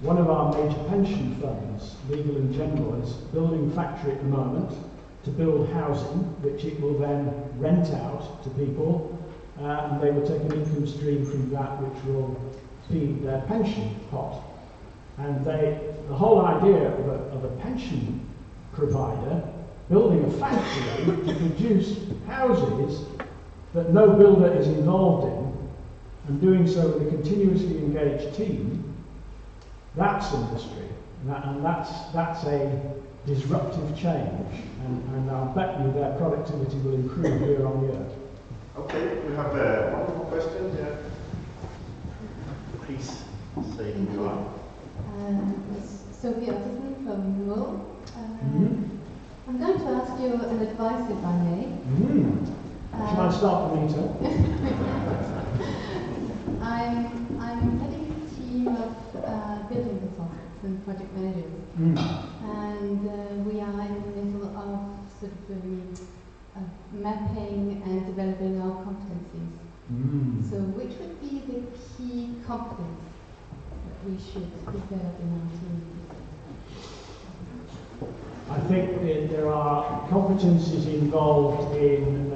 One of our major pension funds, Legal and General, is building a factory at the moment to build housing, which it will then rent out to people, and they will take an income stream from that, which will feed their pension pot. And the whole idea of a pension provider building a factory to produce houses that no builder is involved in, and doing so with a continuously engaged team, that's industry, and that's a disruptive change, and I'll bet you their productivity will improve year on year. Okay, we have one more question here. Please say who you are. Sophie Otterson from Hull. I'm going to ask you an advice, if I may. Shall I start the meter? I'm heading a team of building consultants and project managers, and we are in the middle of sort of mapping and developing our competencies. So which would be the key competence that we should develop in our team? I think there are competencies involved in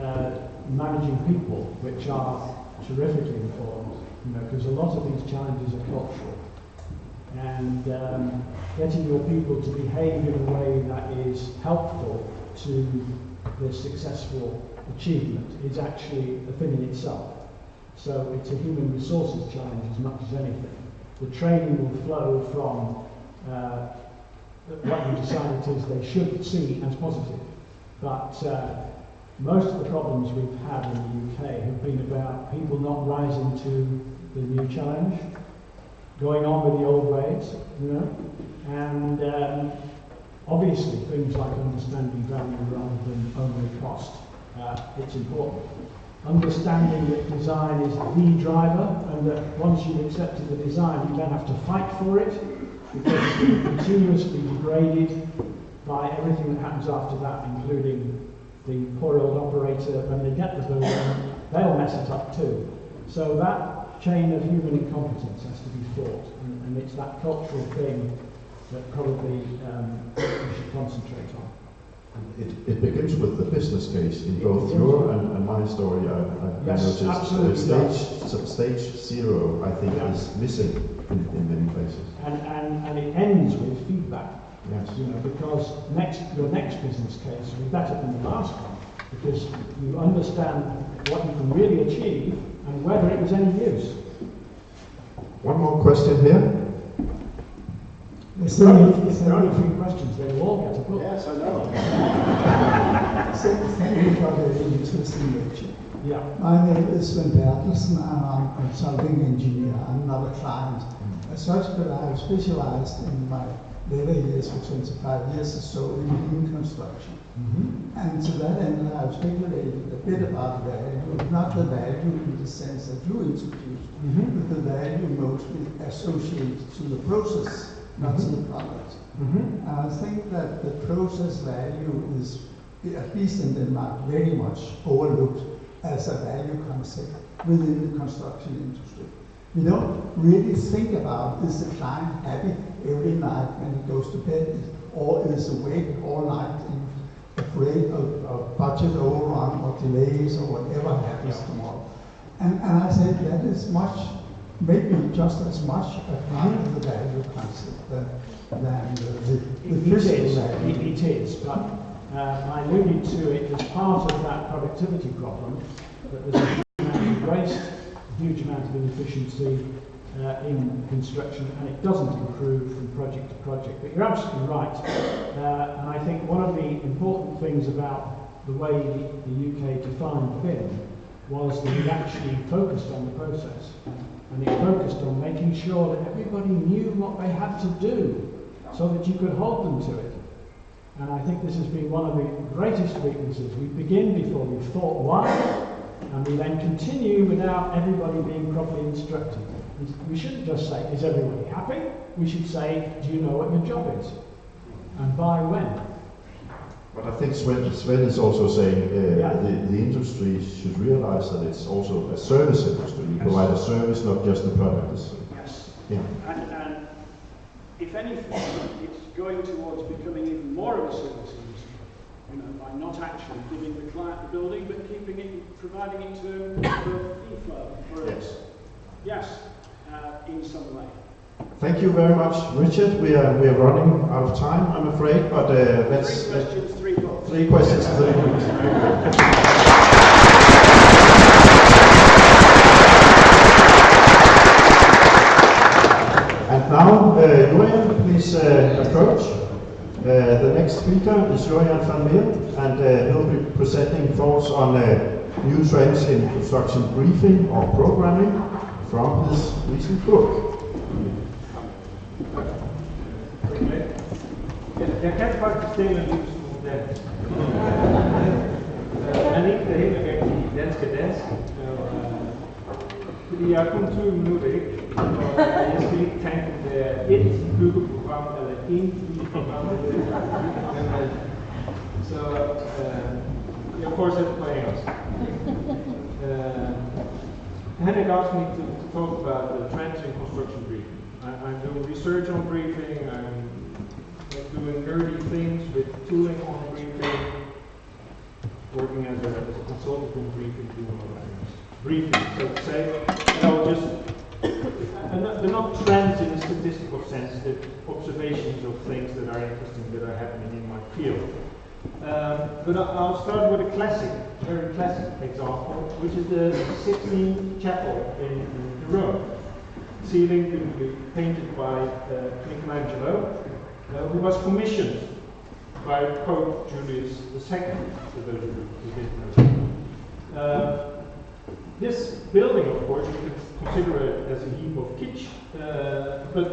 managing people, which are terrifically important, because a lot of these challenges are cultural. And getting your people to behave in a way that is helpful to the successful achievement is actually a thing in itself. So it's a human resources challenge as much as anything. The training will flow from what you decide it is they should see as positive. But most of the problems we've had in the UK have been about people not rising to the new challenge, going on with the old ways, and obviously things like understanding value rather than only cost. It's important. Understanding that design is the driver, and that once you've accepted the design, you then have to fight for it, because it's been continuously degraded by everything that happens after that, including the poor old operator. When they get the building, they'll mess it up too. So that chain of human incompetence has to be fought, and it's that cultural thing that probably we should concentrate on. It begins with the business case in both your and my story. I Yes, noticed stage zero, I think, is missing in many places. And it ends with feedback. Yes. Because your next business case will be better than the last one, because you understand what you can really achieve and whether it was any use. One more question here. If there are only 3 questions, they will all get a book. Yes, I know. Thank you for the interesting lecture. Yeah. My name is Sven Bertelsen, and I'm a consulting engineer. I'm not a client as such, but I have specialized in my later years for 25 years or so in lean construction. And to that end, I've speculated a bit about value, not the value in the sense that you introduced, but the value mostly associated to the process, not to the product. And I think that the process value is, at least in Denmark, very much overlooked as a value concept within the construction industry. We don't really think about, is the client happy every night when he goes to bed, or is awake all night and afraid of budget overrun or delays or whatever happens tomorrow. And I said that is much, maybe just as much a part of the value concept than the physical value. It is, but I alluded to it as part of that productivity problem, that there's a huge amount of waste huge amount of inefficiency in construction, and it doesn't improve from project to project. But you're absolutely right, and I think one of the important things about the way the UK defined BIM was that it actually focused on the process, and it focused on making sure that everybody knew what they had to do so that you could hold them to it. And I think this has been one of the greatest weaknesses. We begin before we've thought why, and we then continue without everybody being properly instructed. We shouldn't just say, is everybody happy? We should say, do you know what your job is? And by when? But I think Sven is also saying the industry should realize that it's also a service industry. You provide a service, not just the product. Yes. Yeah. And if anything, it's going towards becoming even more of a service industry. You know, by not actually giving the client the building, but keeping it, providing it to them for e-flow, for us. Yes, in some way. Thank you very much, Richard. We are running out of time, I'm afraid, but let's... 3 questions, 3 thoughts. 3 questions, 3 minutes. And now, Jurjan, please approach. The next speaker is Jurjan van Meer, and he'll be presenting thoughts on new trends in construction briefing or programming from his recent book. Jeg kan faktisk stille en lille smule dansk. Men ikke det hele rigtige danske dansk. Fordi jeg har kun 20 minutter, ikke? Og jeg skal ikke tænke, om det er et byggeprogram eller en byggeprogram. Så jeg fortsætter på engelsk. Henrik asked me to talk about the trends in construction briefing. I'm doing research on briefing, I'm doing nerdy things with tooling on briefing, working as a consultant in briefing, doing all that briefing, so to say. And I'll just, they're not trends in a statistical sense, they're observations of things that are interesting, that are happening in my field. But I'll start with a classic, very classic example, which is the Sistine Chapel in Rome. Ceiling to be painted by Michelangelo, who was commissioned by Pope Julius II, for those who didn't know. This building, of course, you can consider it as a heap of kitsch, but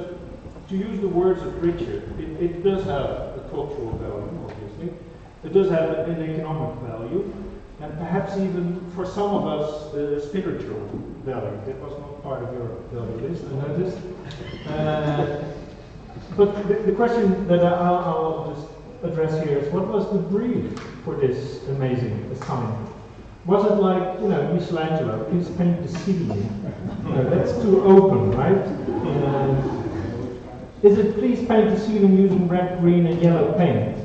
to use the words of Richard, it does have a cultural value, obviously. It does have an economic value, and perhaps even for some of us, a spiritual value. That was not part of your value list, I noticed. But the question that I'll just address here is, what was the brief for this amazing assignment? Was it like, you know, Michelangelo, please paint the ceiling? That's too open, right? Is it please paint the ceiling using red, green, and yellow paint?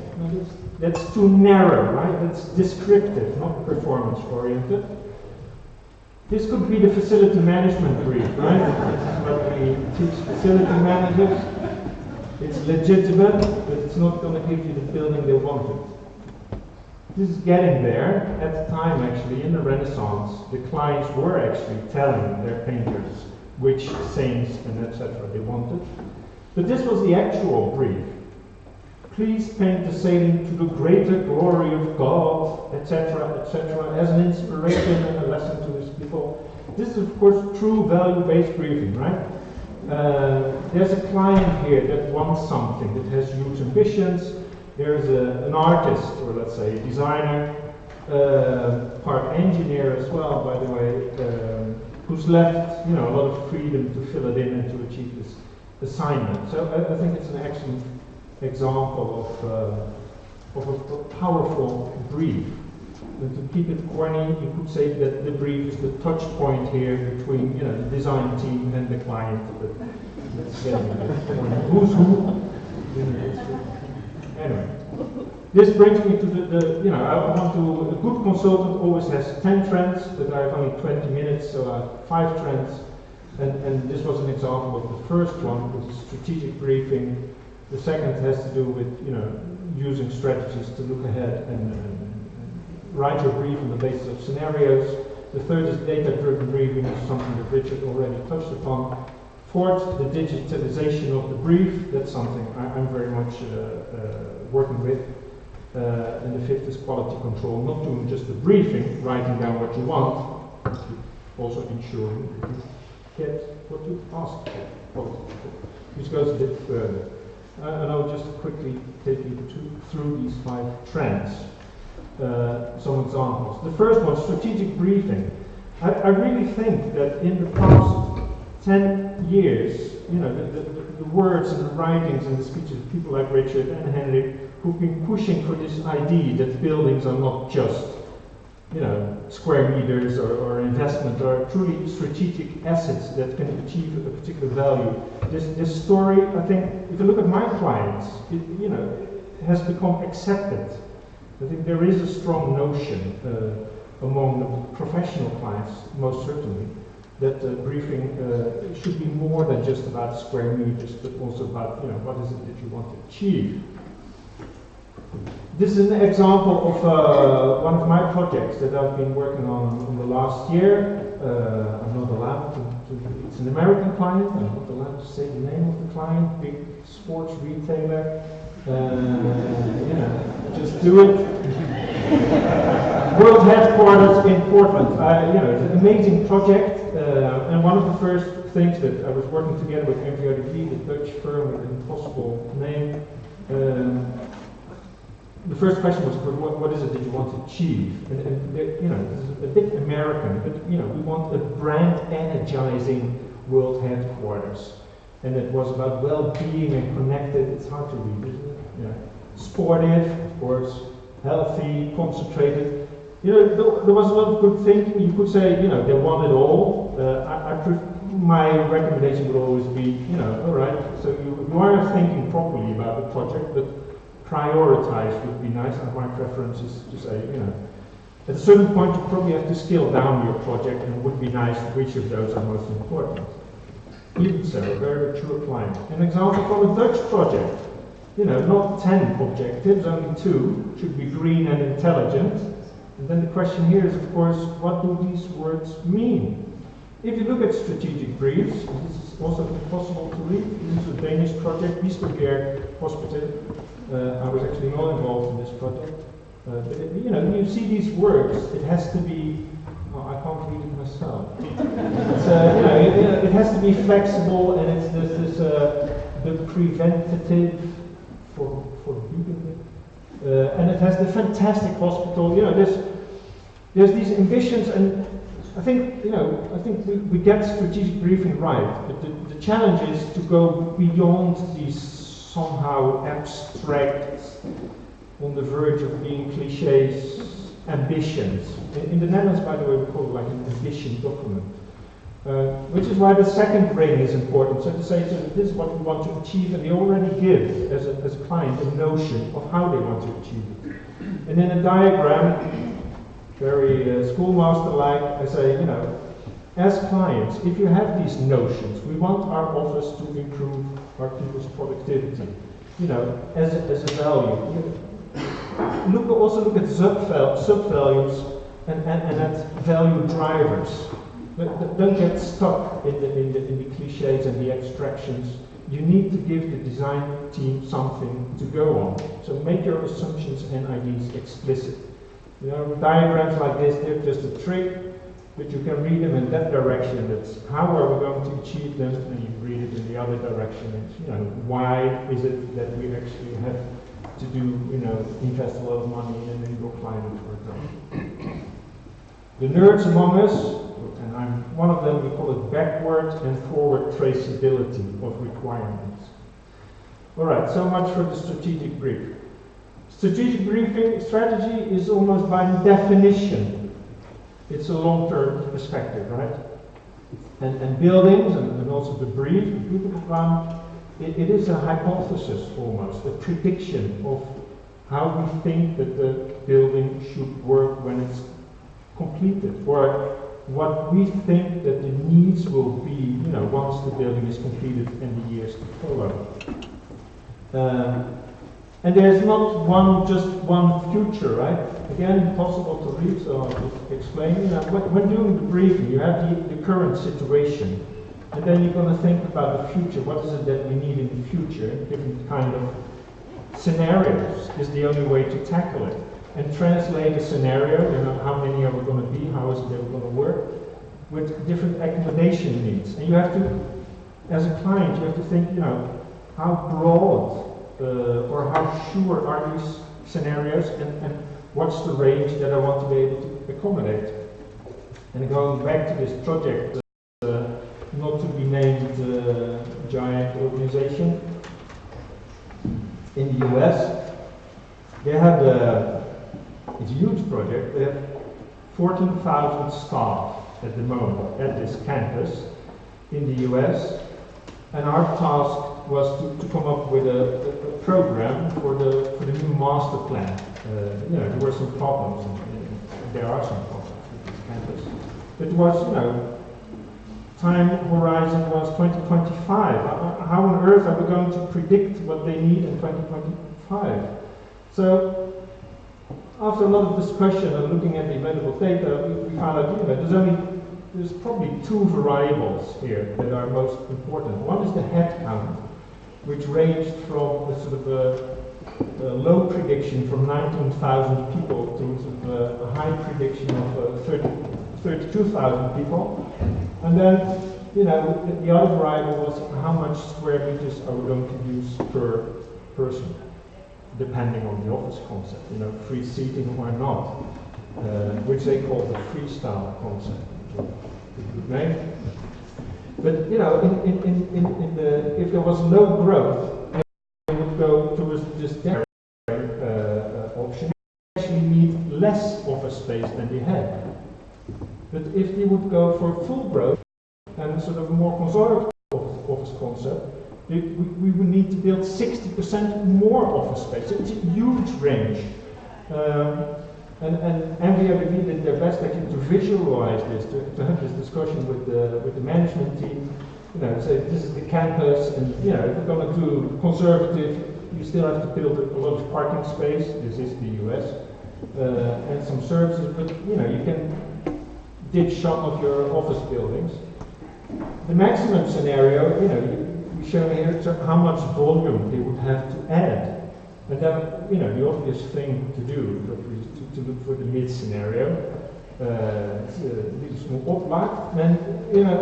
That's too narrow, right? That's descriptive, not performance-oriented. This could be the facility management brief, right? This is what we teach facility managers. It's legitimate, but it's not going to give you the building they wanted. This is getting there. At the time, actually, in the Renaissance, the clients were actually telling their painters which saints and etc. they wanted. But this was the actual brief. Please paint the ceiling to the greater glory of God, etc., etc., as an inspiration and a lesson to his people. This is, of course, true value-based briefing, right? There's a client here that wants something, that has huge ambitions. There's an artist, or let's say a designer, part engineer as well, by the way, who's left, you know, a lot of freedom to fill it in and to achieve this assignment. So I think it's an excellent example of a powerful brief. And to keep it corny, you could say that the brief is the touch point here between, you know, the design team and the client. But that's getting a bit corny. Who's who? Anyway, this brings me to the you know, I want to, a good consultant always has 10 trends, but I have only 20 minutes, so I have 5 trends. And this was an example of the first one, which is strategic briefing. The second has to do with, you know, using strategies to look ahead and write your brief on the basis of scenarios. The third is data-driven briefing, which is something that Richard already touched upon. Fourth, the digitalization of the brief. That's something I'm very much working with. And the fifth is quality control, not doing just the briefing, writing down what you want, but also ensuring that you get what you asked for, which goes a bit further. And I'll just quickly take you through these 5 trends. Some examples. The first one, strategic briefing. I really think that in the past 10 years, you know, the words and the writings and the speeches of people like Richard and Henry, who've been pushing for this idea that buildings are not just, you know, square meters or investment, or truly strategic assets that can achieve a particular value. This story, I think, if you look at my clients, you know, it has become accepted. I think there is a strong notion among the professional clients, most certainly, that briefing should be more than just about square meters, but also about, you know, what is it that you want to achieve. This is an example of one of my projects that I've been working on in the last year. I'm not allowed to, it's an American client, I'm not allowed to say the name of the client, big sports retailer. You know, just do it. World headquarters in Portland. You know, it's an amazing project, and one of the first things that I was working together with MVRDV, the Dutch firm with an impossible name. The first question was, what is it that you want to achieve? And you know, this is a bit American, but you know, we want a brand energizing world headquarters. And it was about well-being and connected. It's hard to read, isn't it? Yeah. Sportive, of course, healthy, concentrated. You know, there was a lot of good thinking. You could say, you know, they want it all. My recommendation would always be, you know, all right, so you are thinking properly about the project, but prioritize would be nice. And my preference is to say, you know, at a certain point you probably have to scale down your project, and it would be nice which of those are most important. Even so, a very mature client. An example from a Dutch project. You know, not 10 objectives, only 2. Should be green and intelligent. And then the question here is, of course, what do these words mean? If you look at strategic briefs, this is also impossible to read. This is a Danish project, Bygherrens Hospital. I was actually not involved in this project. But you know, when you see these words, it has to be, oh, I can't read it myself. It's, you know, it has to be flexible, and it's this the preventative for and it has the fantastic hospital. You know, there's these ambitions, and I think, you know, we get strategic briefing right, but the challenge is to go beyond these somehow abstract, on the verge of being cliches, ambitions. In the Netherlands, by the way, we call it like an ambition document. Which is why the second ring is important. So to say, so this is what we want to achieve, and they already give, as a client, a notion of how they want to achieve it. And in a diagram, very schoolmaster-like, I say, you know, as clients, if you have these notions, we want our office to improve our people's productivity, you know, as a value. Also look at sub-values and at value drivers. But don't get stuck in the cliches and the abstractions. You need to give the design team something to go on. So make your assumptions and ideas explicit. You know, diagrams like this, they're just a trick, but you can read them in that direction. That's how are we going to achieve them, and you read it in the other direction. It's, you know, why is it that we actually have to do, you know, invest a lot of money in indoor climate, for example. The nerds among us, and I'm one of them, we call it backward and forward traceability of requirements. All right, so much for the strategic brief. Strategic briefing strategy is almost by definition, it's a long-term perspective, right? And buildings, and also the brief, the Blueprint plan, it is a hypothesis almost, a prediction of how we think that the building should work when it's completed, or what we think that the needs will be, you know, once the building is completed in the years to follow. And there's not just one future, right? Again, impossible to read, so I'll just explain. You know, when doing the briefing, you have the current situation, and then you're going to think about the future. What is it that we need in the future? Different kind of scenarios is the only way to tackle it. And translate a scenario, you know, how many are we going to be, how is it that we're going to work, with different accommodation needs. And you have to, as a client, you have to think, you know, how broad or how sure are these scenarios, and what's the range that I want to be able to accommodate. And going back to this project, not to be named giant organization, in the US, they had it's a huge project. They have 14,000 staff at the moment at this campus in the US, and our task was to come up with a program for the new master plan. You know, there were some problems, and there are some problems with this campus. It was, you know, time horizon was 2025. How on earth are we going to predict what they need in 2025? So, after a lot of discussion and looking at the available data, we found out, you know, there's probably two variables here that are most important. One is the headcount, which ranged from a sort of a low prediction from 19,000 people to sort of a high prediction of 32,000 people. And then, you know, the other variable was how much square meters are we going to use per person, depending on the office concept, you know, free seating or not, which they call the freestyle concept. Good name. But you know, if there was no growth, they would go towards this option. They actually need less office space than they had. But if they would go for full growth and sort of a more conservative office concept, we would need to build 60% more office space. So it's a huge range. And MVRDV did their best actually to visualize this, to have this discussion with the management team. You know, say this is the campus, and you know, if we're going to do conservative, you still have to build a lot of parking space. This is the US, and some services, but you know, you can ditch some of your office buildings. The maximum scenario, you know, we show here how much volume they would have to add. And then, you know, the obvious thing to do to look for the mid scenario, and you know,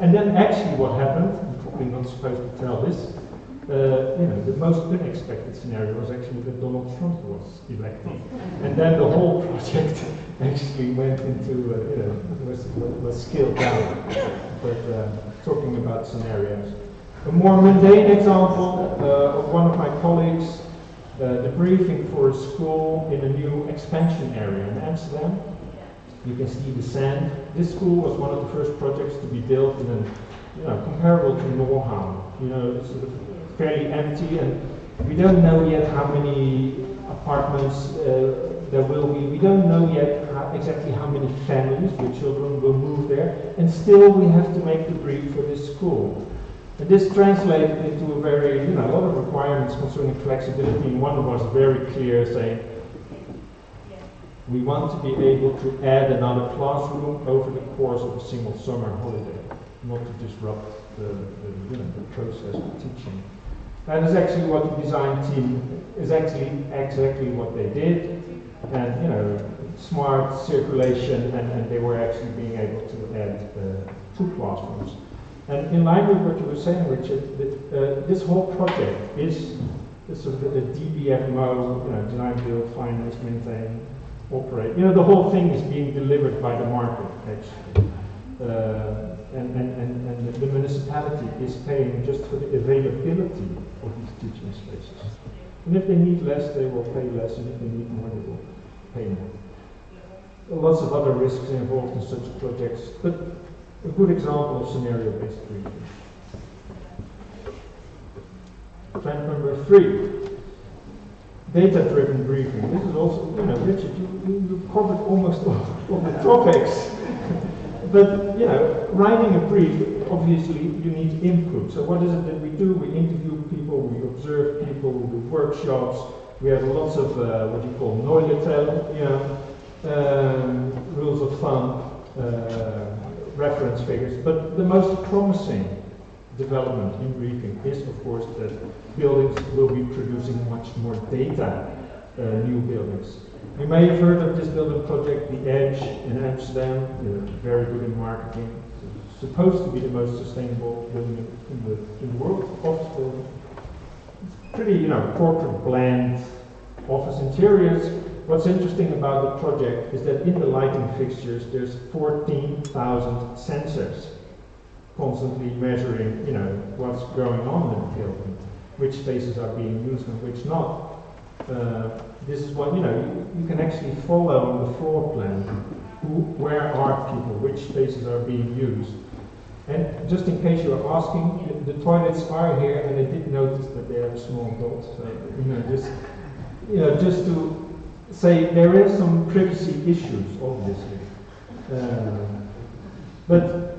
and then actually what happened, I'm probably not supposed to tell this, you know, the most unexpected scenario was actually that Donald Trump was elected, and then the whole project actually went into, you know, was scaled down. But talking about scenarios. A more mundane example of one of my colleagues, the briefing for a school in a new expansion area in Amsterdam. You can see the sand. This school was one of the first projects to be built in an, you know, comparable to Norham. You know, it's sort of fairly empty, and we don't know yet how many apartments there will be. We don't know yet exactly how many families with children will move there, and still we have to make the brief for this school. And this translated into a very, you know, a lot of requirements concerning flexibility. And one was very clear, saying we want to be able to add another classroom over the course of a single summer holiday, not to disrupt the process of teaching. And it's actually what the design team is actually exactly what they did. And you know, smart circulation, and they were actually being able to add 2 classrooms. And in line with what you were saying, Richard, this whole project is sort of a DBFMO, you know, design, build, finance, maintain, operate. You know, the whole thing is being delivered by the market, actually. And the municipality is paying just for the availability of these teaching spaces. And if they need less, they will pay less, and if they need more, they will pay more. Lots of other risks involved in such projects, but a good example of scenario-based briefing. Trend number 3, data-driven briefing. This is also, you know, Richard, you've covered almost all the topics. But, you know, writing a brief, obviously you need input. So what is it that we do? We interview people, we observe people, we do workshops. We have lots of what you call neuletel, rules of thumb, reference figures. But the most promising development in briefing is, of course, that buildings will be producing much more data, new buildings. You may have heard of this building project, The Edge in Amsterdam. They're very good in marketing. It's supposed to be the most sustainable building in the world, office building. It's pretty, corporate bland office interiors. What's interesting about the project is that in the lighting fixtures, there's 14,000 sensors constantly measuring, what's going on in the building, which spaces are being used and which not. This is what, you can actually follow on the floor plan where are people, which spaces are being used. And just in case you are asking, the toilets are here, and I did notice that they have small dots. So, just to say there is some privacy issues, obviously. But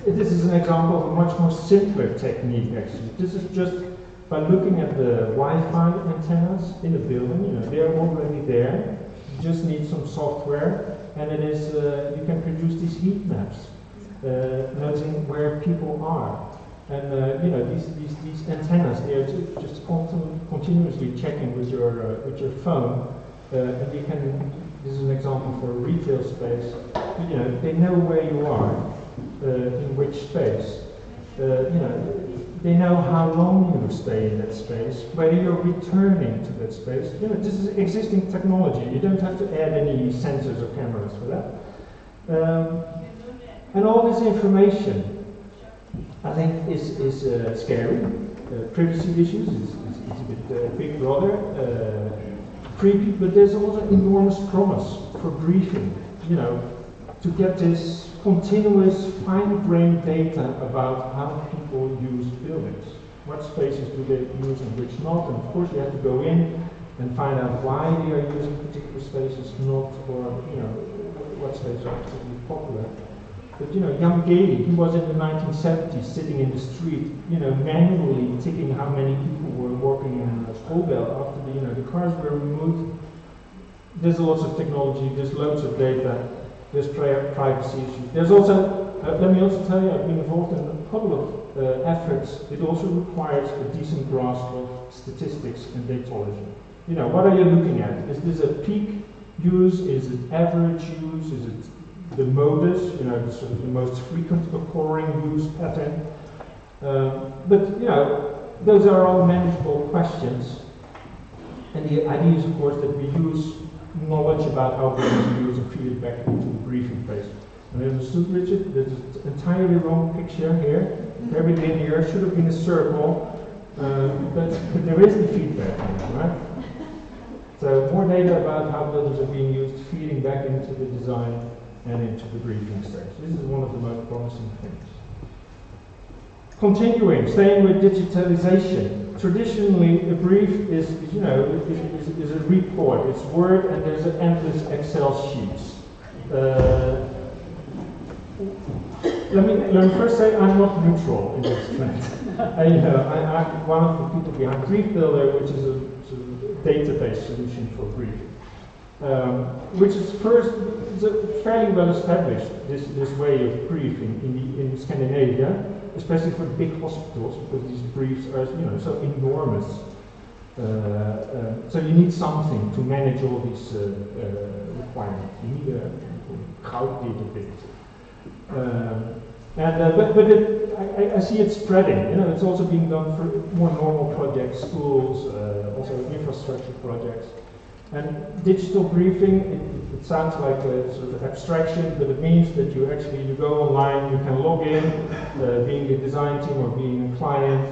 this is an example of a much more simpler technique, actually. This is just by looking at the Wi-Fi antennas in the building. They are already there. You just need some software, and it is you can produce these heat maps, noting where people are. And these antennas, they are just continuously checking with your phone, and you can. This is an example for a retail space. They know where you are, in which space. They know how long you stay in that space, whether you're returning to that space. This is existing technology. You don't have to add any sensors or cameras for that. And all this information, I think, is scary. Privacy issues is a bit big brother, creepy, but there's also enormous promise for briefing. To get this continuous fine-grained data about how people use buildings. What spaces do they use and which not? And of course you have to go in and find out why they are using particular spaces, not, or what spaces are particularly popular. But young Gailey, he was in the 1970s sitting in the street, manually ticking how many people were walking in Schoolbell after the cars were removed. There's lots of technology, there's loads of data. There's privacy issues. There's also, let me also tell you, I've been involved in a couple of efforts. It also requires a decent grasp of statistics and datology. What are you looking at? Is this a peak use? Is it average use? Is it the modus? The sort of the most frequent occurring use pattern? But those are all manageable questions. And the idea is, of course, that we use knowledge about how buildings are used and feed it back into the briefing phase. And I understood, Richard, there's an entirely wrong picture here. Very linear, should have been a circle, but there is the feedback, right? So more data about how buildings are being used, feeding back into the design and into the briefing stage. This is one of the most promising things. Continuing, staying with digitalization. Traditionally, a brief is a report. It's Word, and there's an endless Excel sheets. Let me first say I'm not neutral in this trend. I'm one of the people behind Brief Builder, which is a sort of database solution for briefing, which is fairly well established. This way of briefing in Scandinavia. Especially for the big hospitals, because these briefs are, so enormous. So you need something to manage all these requirements. You need a crowd database. I see it spreading. It's also being done for more normal projects, schools, also infrastructure projects. And digital briefing, it sounds like a sort of abstraction, but it means that you go online, you can log in, being a design team or being a client,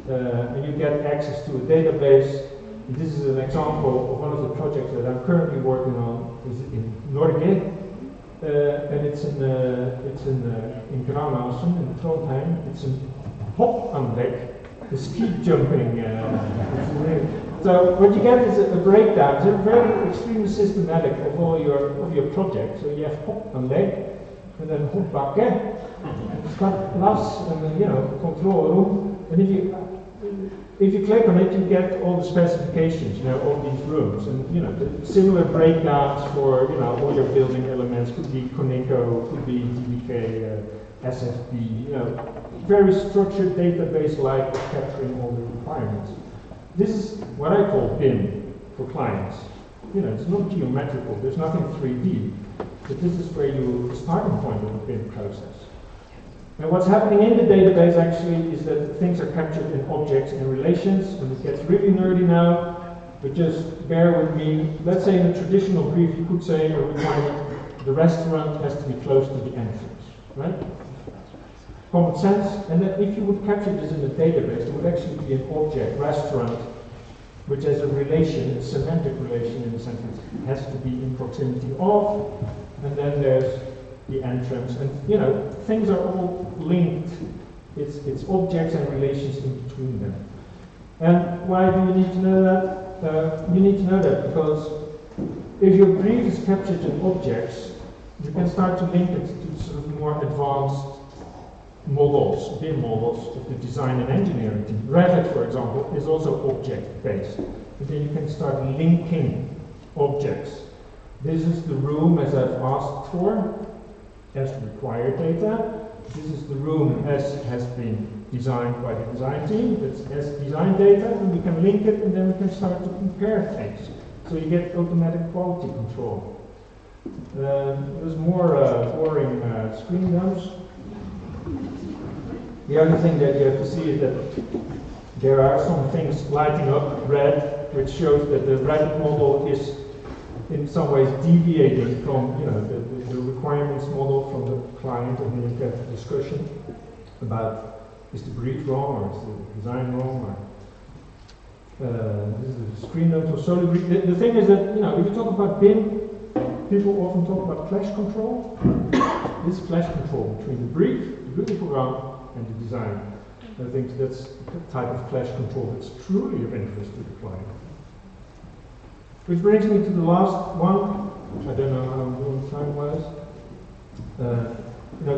and you get access to a database. And this is an example of one of the projects that I'm currently working on. Is in Norge, and it's in Granåsen in Trondheim. It's a hopanlegg, the ski jumping. So what you get is a breakdown. It's very extremely systematic of all your projects. So you have hopanlegg, and then hopbakke, It's got plus and control room, and if you click on it, you get all the specifications, of these rooms, and the similar breakdowns for all your building elements. Could be Coninco, could be DBK, SFP, very structured database like capturing all the requirements. This is what I call BIM for clients. It's not geometrical, there's nothing 3D, but this is where the starting point of the BIM process. And what's happening in the database actually is that things are captured in objects and relations, and it gets really nerdy now, but just bear with me. Let's say in a traditional brief you could say a requirement, the restaurant has to be close to the entrance, right? Common sense, and then if you would capture this in a database, there would actually be an object, restaurant, which has a relation, a semantic relation in the sense it has to be in proximity of, and then there's the entrance, and things are all linked. It's objects and relations in between them. And why do you need to know that? You need to know that because if your brief is captured in objects, you can start to link it to sort of more advanced models, BIM models of the design and engineering team. Revit, for example, is also object-based. And then you can start linking objects. This is the room as I've asked for, as required data. This is the room as has been designed by the design team. It's as design data, and we can link it, and then we can start to compare things. So you get automatic quality control. There's more boring screen dumps. The other thing that you have to see is that there are some things lighting up red, which shows that the Revit model is in some ways deviating from the requirements model from the client, and then you get a discussion about is the brief wrong or is the design wrong, or this is a screen note or solid brief. The thing is that if you talk about BIM, people often talk about clash control. This clash control between the brief, the building program, and the design. I think that's the type of clash control that's truly of interest to the client. Which brings me to the last one, which I don't know how I'm doing time-wise.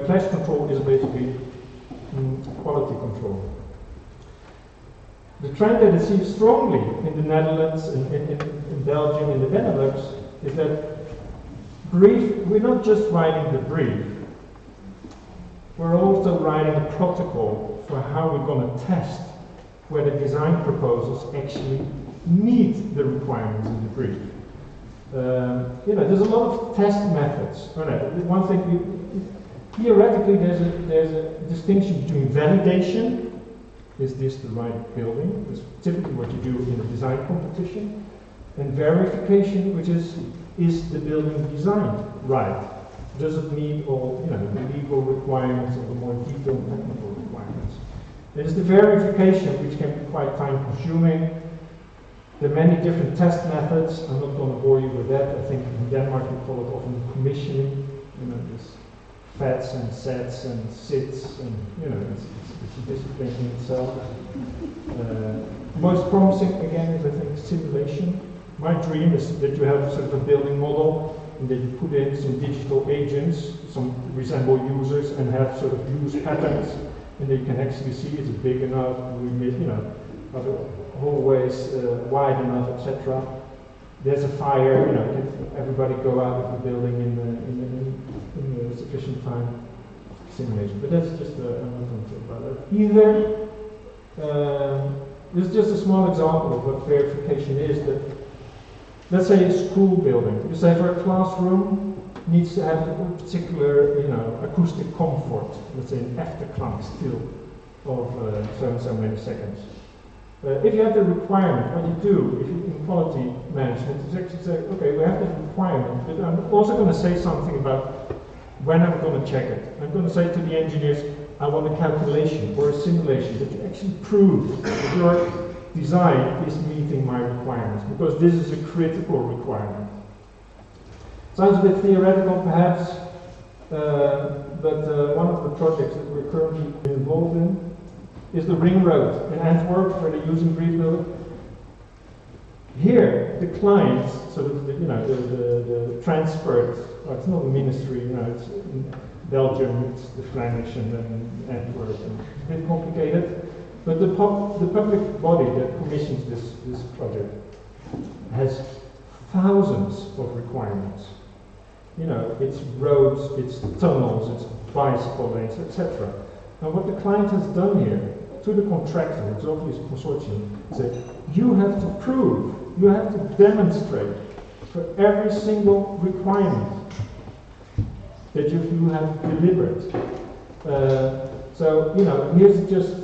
Clash control is basically quality control. The trend that is seen strongly in the Netherlands, in Belgium, in the Benelux, is that we're not just writing the brief, we're also writing a protocol for how we're going to test whether design proposals actually meet the requirements in the brief. There's a lot of test methods. One thing, theoretically, there's a distinction between validation. Is this the right building? That's typically what you do in a design competition. And verification, which is the building designed right? Does it meet all the legal requirements or the more detailed technical requirements? There's the verification, which can be quite time-consuming. There are many different test methods. I'm not going to bore you with that. I think in Denmark we call it often commissioning. There's FATs and SETs and SITs, and it's a discipline in itself. Most promising again is, I think, simulation. My dream is that you have sort of a building model, and that you put in some digital agents, some resemble users, and have sort of use patterns, and then you can actually see is it big enough, are the hallways wide enough, etc. There's a fire, can everybody go out of the building in sufficient time? Simulation, but that's just I'm not going to talk about that either. This is just a small example of what verification is. That let's say a school building. You say for a classroom needs to have a particular, acoustic comfort. Let's say an afterclank still of so and so many seconds. If you have the requirement, what you do if you, in quality management is actually say, okay, we have this requirement, but I'm also going to say something about when I'm going to check it. I'm going to say to the engineers, I want a calculation or a simulation that you actually prove that your design is meeting my requirements, because this is a critical requirement. Sounds a bit theoretical perhaps, but one of the projects that we're currently involved in is the ring road in Antwerp, where they're using brief building. Here, the clients, sort of the transport, well, it's not a ministry, Belgium, it's the Flemish, and then Antwerp, and it's a bit complicated. But the public body that commissions this project has thousands of requirements. You know, it's roads, it's tunnels, it's bicycle lanes, etc. Now what the client has done here, to the contractor, it's obviously a consortium, say, you have to prove, you have to demonstrate for every single requirement that you have delivered. So, you know, here's just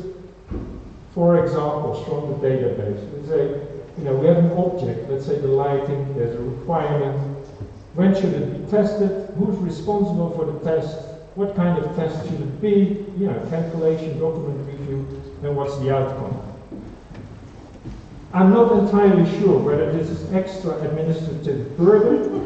4 examples from the database. We say, you know, we have an object, let's say the lighting, there's a requirement. When should it be tested? Who's responsible for the test? What kind of test should it be? You know, calculation, document review, and what's the outcome? I'm not entirely sure whether this is extra administrative burden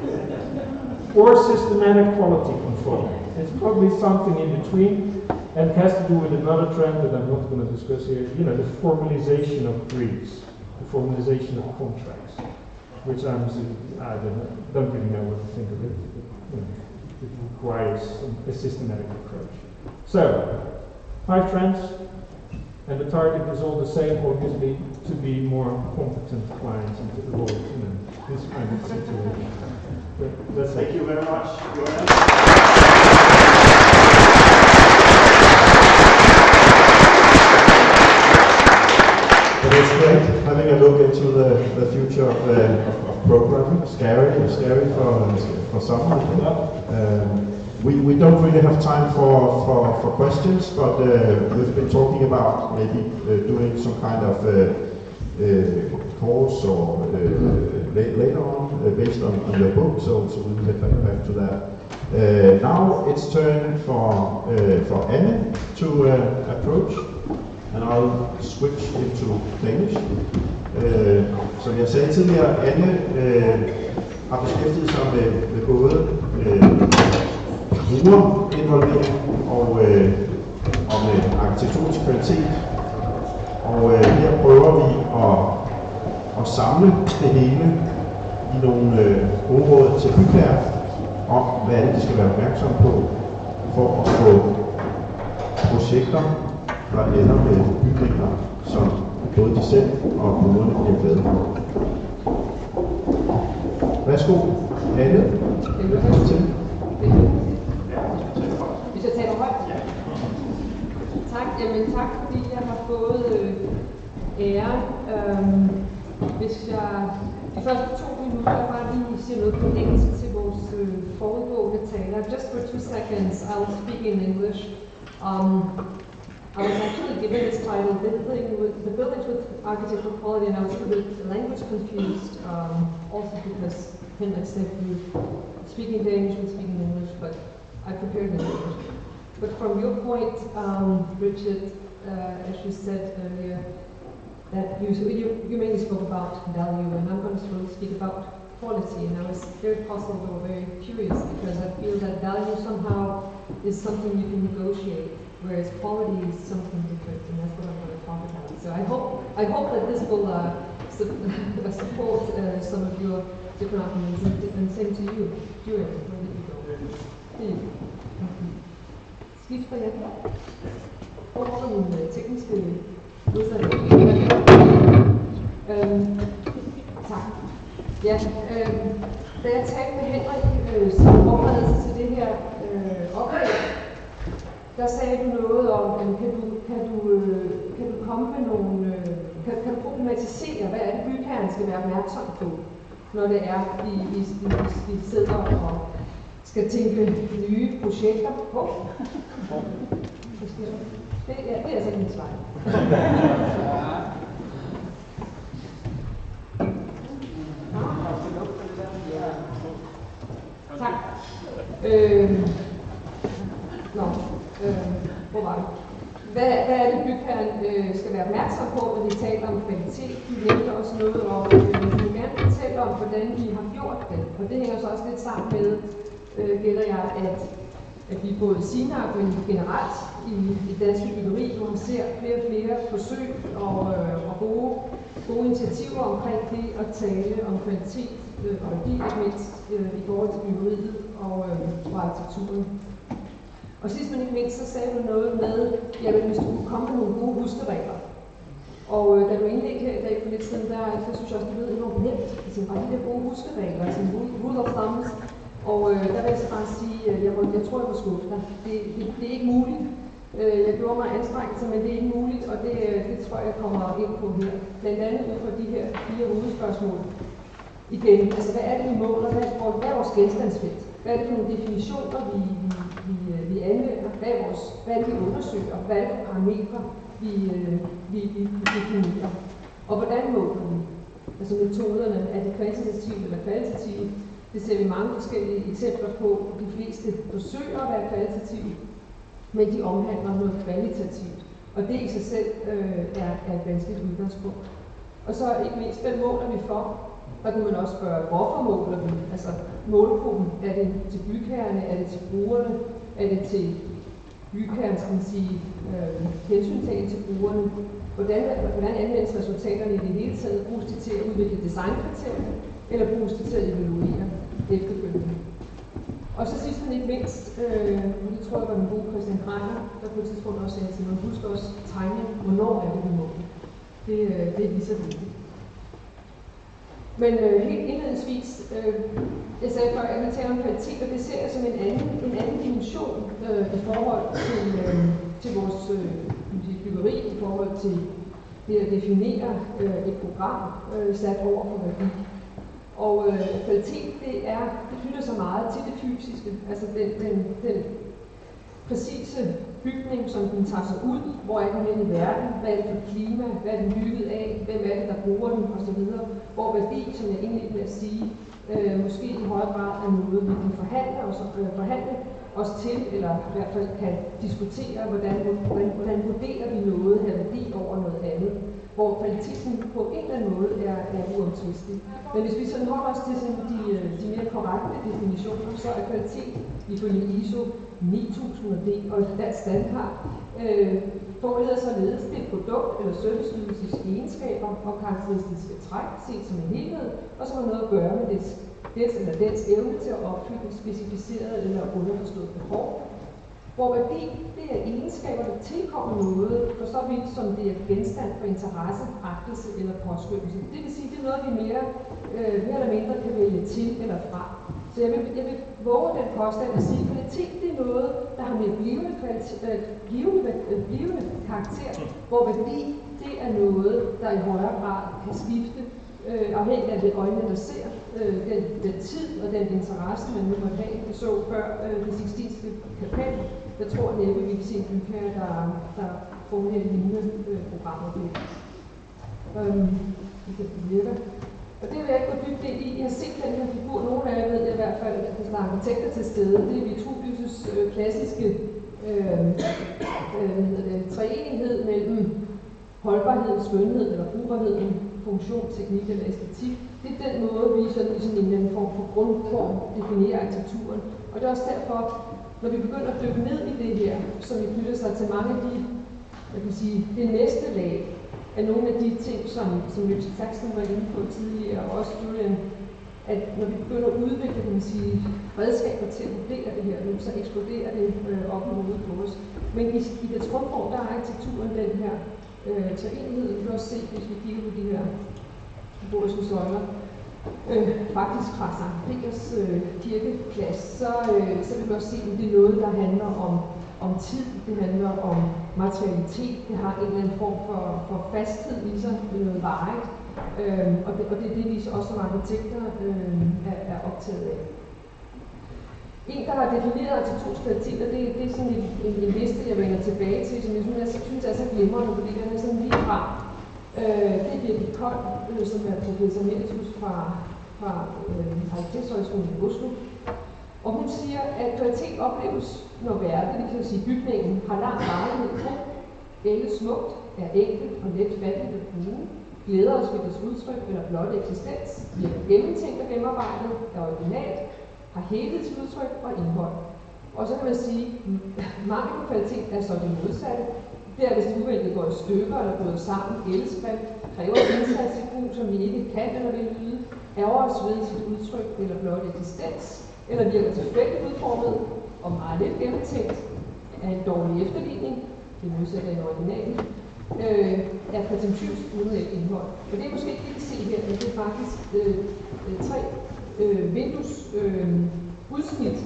or systematic quality control. It's probably something in between, and it has to do with another trend that I'm not going to discuss here, you know, the formalization of briefs, the formalization of contracts, which I don't really know what to think of it. You know, it requires a systematic approach. So, 5 trends, and the target is all the same, obviously, to be more competent clients and to avoid, you know, this kind of situation. But that's Thank you very much. It is great having a look into the future of programming. Scary for some, I think. We don't really have time for questions, but we've been talking about maybe doing some kind of course or later on based on your book, so we'll get back to that. Now it's turn for Anne to approach, and I'll switch into Danish. Som jeg sagde tidligere, Anne har beskæftiget sig med både brugerinvolvering og med arkitektonisk kvalitet. Og her prøver vi at samle det hele i nogle gode råd til bygherrer om, hvad er det, de skal være opmærksom på for at få projekter, der ender med bygninger, som både de selv og brugerne bliver glade for. Værsgo, Anne. Hvis jeg taler højt? Ja. Tak, jamen tak fordi jeg har fået æren. Hvis jeg de første 2 minutter bare lige siger noget på engelsk til vores forudgående taler. Just for 2 seconds, I'll speak in English. I was actually given this title, The Buildings with Architectural Quality, and I was a little bit language confused, also because Henrik said you speaking Danish and speaking English, but I prepared in English. But from your point, Richard, as you said earlier, that you mainly spoke about value, and I'm going to speak about quality, and I was very puzzled or very curious because I feel that value somehow is something you can negotiate, whereas quality is something different, and that's what I'm going to talk about. So I hope that this will support some of your different arguments, and same to you, Stuart. Where did you go? Here. Skifter jeg? Hvor holder mine tekniske udsendelse? Tak. Ja, da jeg talte med Henrik som forberedelse til det her oplæg, der sagde du noget om, kan du komme med nogle, kan du problematisere, hvad er det bygherren skal være opmærksom på, når det er, vi sidder og skal tænke nye projekter på? Det er sådan en slide. Tak. Hvor var det? Hvad er det, bygherren skal være opmærksom på, når vi taler om kvalitet? Vi nævnte også noget om, at vi vil gerne fortælle om, hvordan vi har gjort det. Og det hænger så også lidt sammen med, gælder jeg, at vi både i Sinak, men generelt i dansk byggeri, hvor man ser flere og flere forsøg og gode initiativer omkring det at tale om kvalitet og værdi, ikke mindst i forhold til byggeriet og arkitekturen. Og sidst men ikke mindst, så sagde du noget med, jamen hvis du kunne komme med nogle gode huskeregler. Og da du indledte her i dag for lidt siden, der synes jeg også, det lød enormt nemt. Altså bare de der gode huskeregler, altså rule of thumbs. Og der vil jeg så bare sige, jeg tror, jeg må skuffe dig. Det er ikke muligt. Jeg gjorde mig anstrengelser, men det er ikke muligt, og det tror jeg kommer ind på her. Blandt andet ud fra de her 4 hovedspørgsmål. Igen, altså hvad er det, vi måler? Hvad er vores genstandsfelt? Hvad er det for nogle definitioner, vi anvender? Hvad er det, vi undersøger? Hvad er det for parametre, vi definerer? Og hvordan måler vi? Altså metoderne, er det kvantitative eller kvalitative? Det ser vi mange forskellige eksempler på. De fleste forsøger at være kvalitative, men de omhandler noget kvalitativt. Og det i sig selv er et vanskeligt udgangspunkt. Og så ikke mindst, hvad måler vi for? Der kunne man også spørge, hvorfor måler vi? Altså målgruppen, er det til bygherrerne, er det til brugerne, er det til bygherrens, kan man sige, hensyntagen til brugerne? Hvordan anvendes resultaterne i det hele taget? Bruges de til at udvikle designkriterier, eller bruges de til at evaluere efterfølgende? Og så sidst men ikke mindst, og det tror jeg var den gode Christian Greiner, der på et tidspunkt også sagde til mig, husk også tegning, hvornår er det, vi måler. Det er lige så vigtigt. Men helt indledningsvis, jeg sagde før, at jeg vil tale om kvalitet, og det ser jeg som en anden dimension i forhold til vores byggeri, i forhold til det at definere et program sat over for værdi. Og kvalitet, det knytter sig meget til det fysiske, altså den præcise bygning, som den tager sig ud, hvor er den hen i verden, hvad er det for klima, hvad er den bygget af, hvem er det, der bruger den, osv. Hvor værdi, som jeg indledte med at sige, måske i høj grad er noget, vi kan forhandle os til, eller i hvert fald kan diskutere, hvordan vurderer vi noget her værdi over noget andet, hvor kvaliteten på en eller anden måde er uomtvistelig. Men hvis vi sådan holder os til sådan de mere korrekte definitioner, så er kvalitet ifølge ISO 9000D og dansk standard formuleret således, det er et produkt eller serviceydelsens egenskaber og karakteristiske træk set som en helhed, og som har noget at gøre med dets eller dens evne til at opfylde et specificeret eller underforstået behov. Hvor værdi, det er egenskaber, der tilkommer noget, for så vidt som det er genstand for interesse, agtelse eller påskyndelse. Det vil sige, det er noget, vi mere eller mindre kan vælge til eller fra. Så jeg vil våge den påstand at sige, at kvalitet, det er noget, der har mere blivende karakter, hvor værdi, det er noget, der i højere grad kan skifte, afhængig af det øjne, der ser, den tid og den interesse, man nu måtte have. Vi så før det Sixtinske kapel. Jeg tror næppe, vi kan se en bygherre, der formulerer lignende programmer på. Det virker. Og det vil jeg ikke gå dybt ind i. Jeg har set den her figur. Nogle af jer ved jeg i hvert fald, at der er arkitekter til stede. Det er Vitruvius' klassiske treenighed mellem holdbarhed, skønhed eller brugbarheden, funktion, teknik eller æstetik. Det er den måde, vi sådan i sådan en eller anden form for grundform definerer arkitekturen. Og det er også derfor, når vi begynder at dykke ned i det her, som vi knytter sig til mange af de, jeg kan sige, det næste lag af nogle af de ting, som Richard Saxton var inde på tidligere, og også Julian, at når vi begynder at udvikle, kan man sige, redskaber til at vurdere det her, så eksploderer det op i hovedet på os. Men i dets grundform, der er arkitekturen den her treenighed. Vi kan også se, hvis vi kigger på de her symboliske søjler, faktisk fra Sankt Peters kirkeplads, så vil vi også se, at det er noget, der handler om tid, det handler om materialitet, det har en eller anden form for fasthed i sig, noget varigt, og det er det, vi også som arkitekter er optaget af. En, der har defineret arkitektonisk kvalitet, og det er sådan en liste, jeg vender tilbage til, som jeg synes er så glimrende, fordi den er sådan lige fra. Det er Birgit Kold, som er professor emeritus fra Arkitekthøjskolen i Oslo. Og hun siger, at kvalitet opleves, når værket, det vil sige bygningen, har lang varighed på, eller smukt, er enkelt og let fattigt at bruge, glæder os ved dets udtryk eller blot eksistens, virker gennemtænkt og gennemarbejdet, er originalt, har helhedsudtryk og indhold. Og så kan man sige, at mangel på kvalitet er så det modsatte. Det er, hvis uventet går i stykker eller gået sammen, elskrift, kræver indsats i brug, som vi ikke kan eller vil yde, ærger os ved sit udtryk eller blot eksistens, eller virker tilfældigt udformet og meget lidt gennemtænkt, er en dårlig efterligning, det modsatte af en original, er prætentiøst uden et indhold. Og det er måske ikke det, vi ser her, men det er faktisk 3 vindusudsnit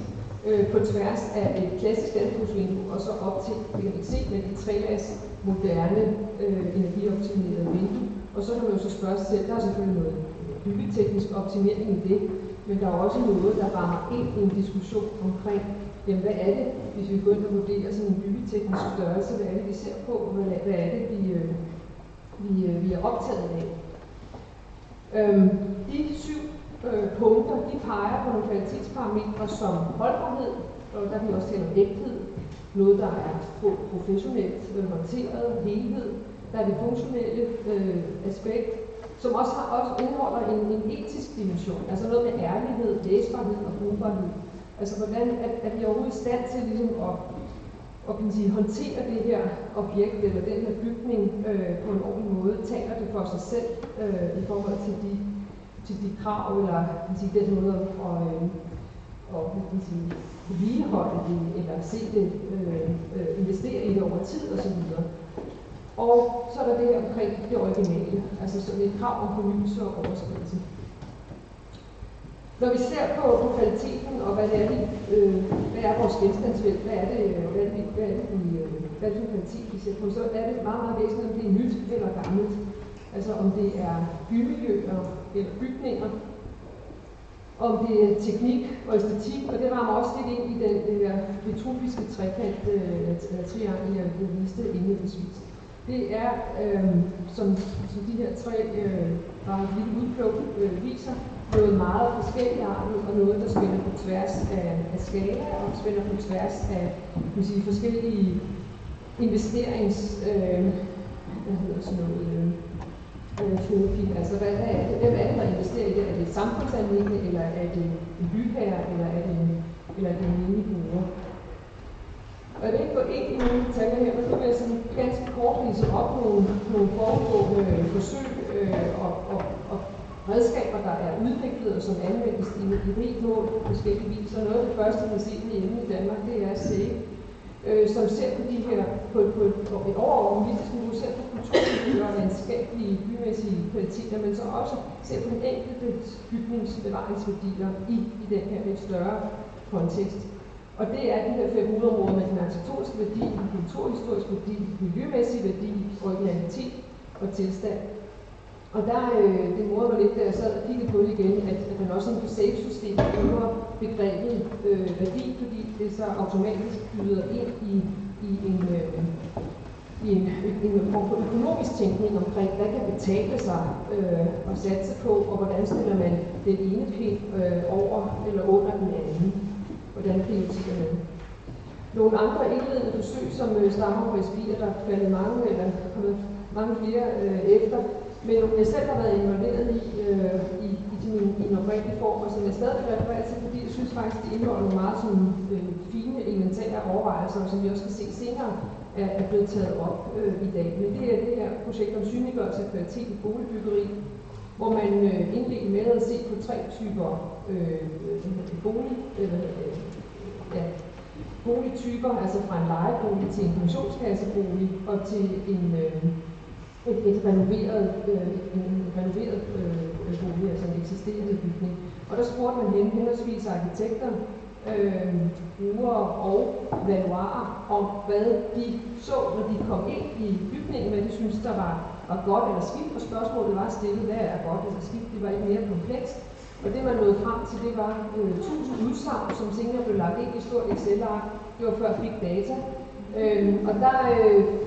på tværs af et klassisk landbrugsvindue, og så op til, det kan man ikke se, men et 3-lags moderne energioptimeret vindue. Og så kan man jo så spørge sig selv, der er selvfølgelig noget byggeteknisk optimering i det, men der er også noget, der rammer ind i en diskussion omkring, jamen, hvad er det, hvis vi går ind og vurderer sådan en byggeteknisk størrelse, hvad er det, vi ser på, hvad er det, vi er optaget af. De 7 punkter, de peger på nogle kvalitetsparametre som holdbarhed, og der kan vi også tale om ægthed, noget, der er professionelt håndteret, helhed, der er det funktionelle aspekt, som også indeholder en etisk dimension, altså noget med ærlighed, læsbarhed og brugbarhed. Altså hvordan er vi overhovedet i stand til ligesom at kan sige, håndtere det her objekt eller den her bygning på en ordentlig måde, taler det for sig selv i forhold til de krav eller kan sige, den måde at vedligeholde det eller se det, investere i det over tid osv. Og så er der det omkring det originale, altså sådan et krav om fornyelse og overskridelse. Når vi ser på kvaliteten og hvad er vores genstandsvæld, hvad er det for kvalitet vi ser på, så er det meget, meget væsentligt, om det er nyt eller gammelt. Altså om det er bymiljøer eller bygninger, om det er teknik og æstetik, og det rammer også lidt ind i den der vitruviske trekant, triangel, jeg viste indledningsvis. Det er, som de her 3 bare et lille udpluk viser, noget meget forskelligartet og noget, der spænder på tværs af skala og spænder på tværs af forskellige investerings filosofi. Altså hvem er det, der investerer i det? Er det et samfundsanliggende, eller er det en bygherre, eller er det en minibruger? Og jeg vil ikke gå ind i nogle detaljer her, men nu vil jeg sådan ganske kort vise op nogle foregående forsøg og redskaber, der er udviklet og som anvendes i rigt mål på forskellige vis. Og noget af det første, vi ser hjemme i Danmark, det er SAVE, som ser på de her på et overordentligt niveau, ser på kulturmiljøer og landskabelige bymæssige kvaliteter, men så også ser på den enkelte bygningsbevaringsværdier i den her lidt større kontekst. Og det er de her 5 hovedområder med den arkitektoniske værdi, den kulturhistoriske værdi, miljømæssige værdi, originalitet og tilstand. Og der det morede mig lidt, da jeg sad og kiggede på det igen, at man også inden for SAVE-systemet bruger begrebet værdi, fordi det så automatisk byder ind i en form for økonomisk tænkning omkring, hvad kan betale sig at satse på, og hvordan stiller man den ene pind over eller under den anden. Hvordan prioriterer man. Nogle andre indledende forsøg, som stammer fra SBI, der er faldet mange flere efter, men jeg selv har været involveret i en oprigtig form, og som jeg stadig refererer til, fordi jeg synes faktisk, det indeholder nogle meget sådan, fine elementære overvejelser, som vi også kan se senere er blevet taget op i dag. Men det er det her projekt om synliggørelse af kvalitet i boligbyggeri, hvor man indledte med at se på 3 typer boligtyper, altså fra en lejebolig til en pensionskassebolig og til et renoveret bolig, altså en eksisterende bygning. Og der spurgte man henholdsvis arkitekter, brugere og valuarer om, hvad de så, når de kom ind i bygningen, hvad de syntes, der var godt eller skidt, og spørgsmålet var stillet, hvad er godt eller skidt, det var ikke mere komplekst. Og det man nåede frem til, det var 1000 udsagn, som senere blev lagt ind i et stort Excel-ark. Det var før big data. Og der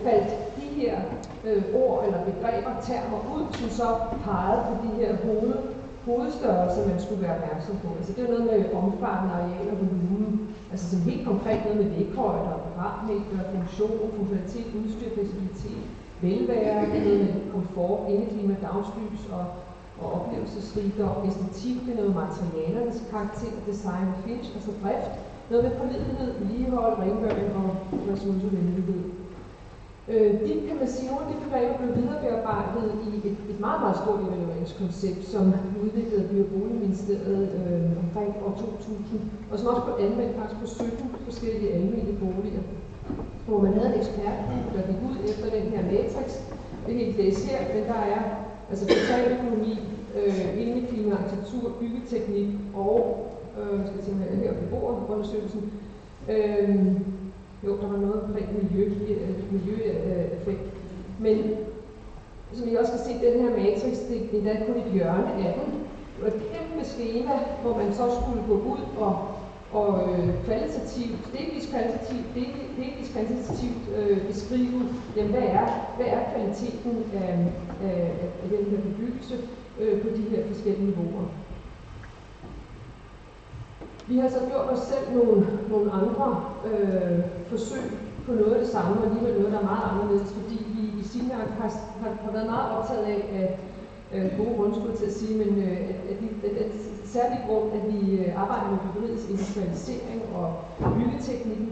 faldt de her ord eller begreber, termer ud, som så pegede på de her hovedstørrelser, man skulle være opmærksom på. Altså det er noget med omfang, areal og volumen. Altså som helt konkret noget med dækhøjder, kvadratmeter, funktionalitet, udstyr, fleksibilitet, velvære, noget med komfort, indeklima, dagslys og oplevelsesrigdom, æstetik, det er noget materialernes karakter, design og finish, altså drift, noget med pålidelighed, vedligehold, rengøring og ressourcevenlighed. De kan man sige, nogle af de begreber blev viderebearbejdet i et meget, meget stort evalueringskoncept, som udviklede By- og Boligministeriet omkring år 2000, og som også blev anvendt faktisk på 17 forskellige almene boliger. hvor man havde en ekspertgruppe, der gik ud efter den her matrix. Det er helt læst her, men der er altså totaløkonomi, indeklima, arkitektur, byggeteknik og skal jeg tænke her på beboerundersøgelsen. Jo, der var noget omkring miljøeffekt. Men som I også kan se, den her matrix, det er kun et hjørne af den. Det var et kæmpe skema, hvor man så skulle gå ud og kvalitativt, delvis kvantitativt beskrive, jamen, hvad er kvaliteten af den her bebyggelse på de her forskellige niveauer. Vi har så gjort os selv nogle andre forsøg på noget af det samme, og alligevel noget, der er meget anderledes, fordi vi i Sinak har været meget optaget af at gode grundskud til at sige, men at særlig grund, at vi arbejder med byggeriets industrialisering og byggeteknikken,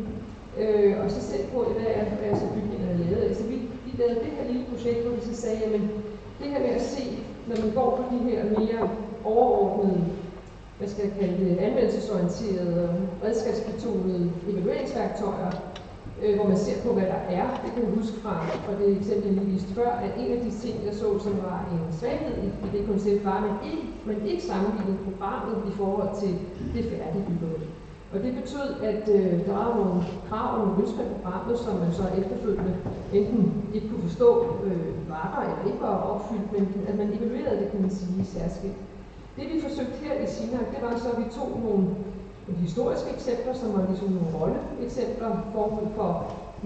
og så selv på, hvad er så bygningerne lavet af. Så vi lavede det her lille projekt, hvor vi så sagde, jamen det her med at se, når man går på de her mere overordnede, hvad skal jeg kalde det, anvendelsesorienterede og redskabsbetonede evalueringsværktøjer, hvor man ser på, hvad der er. Det kan jeg huske fra det eksempel, jeg viste før, at en af de ting, jeg så, som var en svaghed i det koncept, var, at man ikke sammenlignede programmet i forhold til det færdige byggeri. Og det betød, at der var nogle krav og nogle ønsker i programmet, som man så efterfølgende enten ikke kunne forstå var der eller ikke var opfyldt, men at man evaluerede det, kan man sige, særskilt. Det vi forsøgte her i Sinak, det var så, at vi tog nogle historiske eksempler, som var ligesom nogle rolleeksempler forud for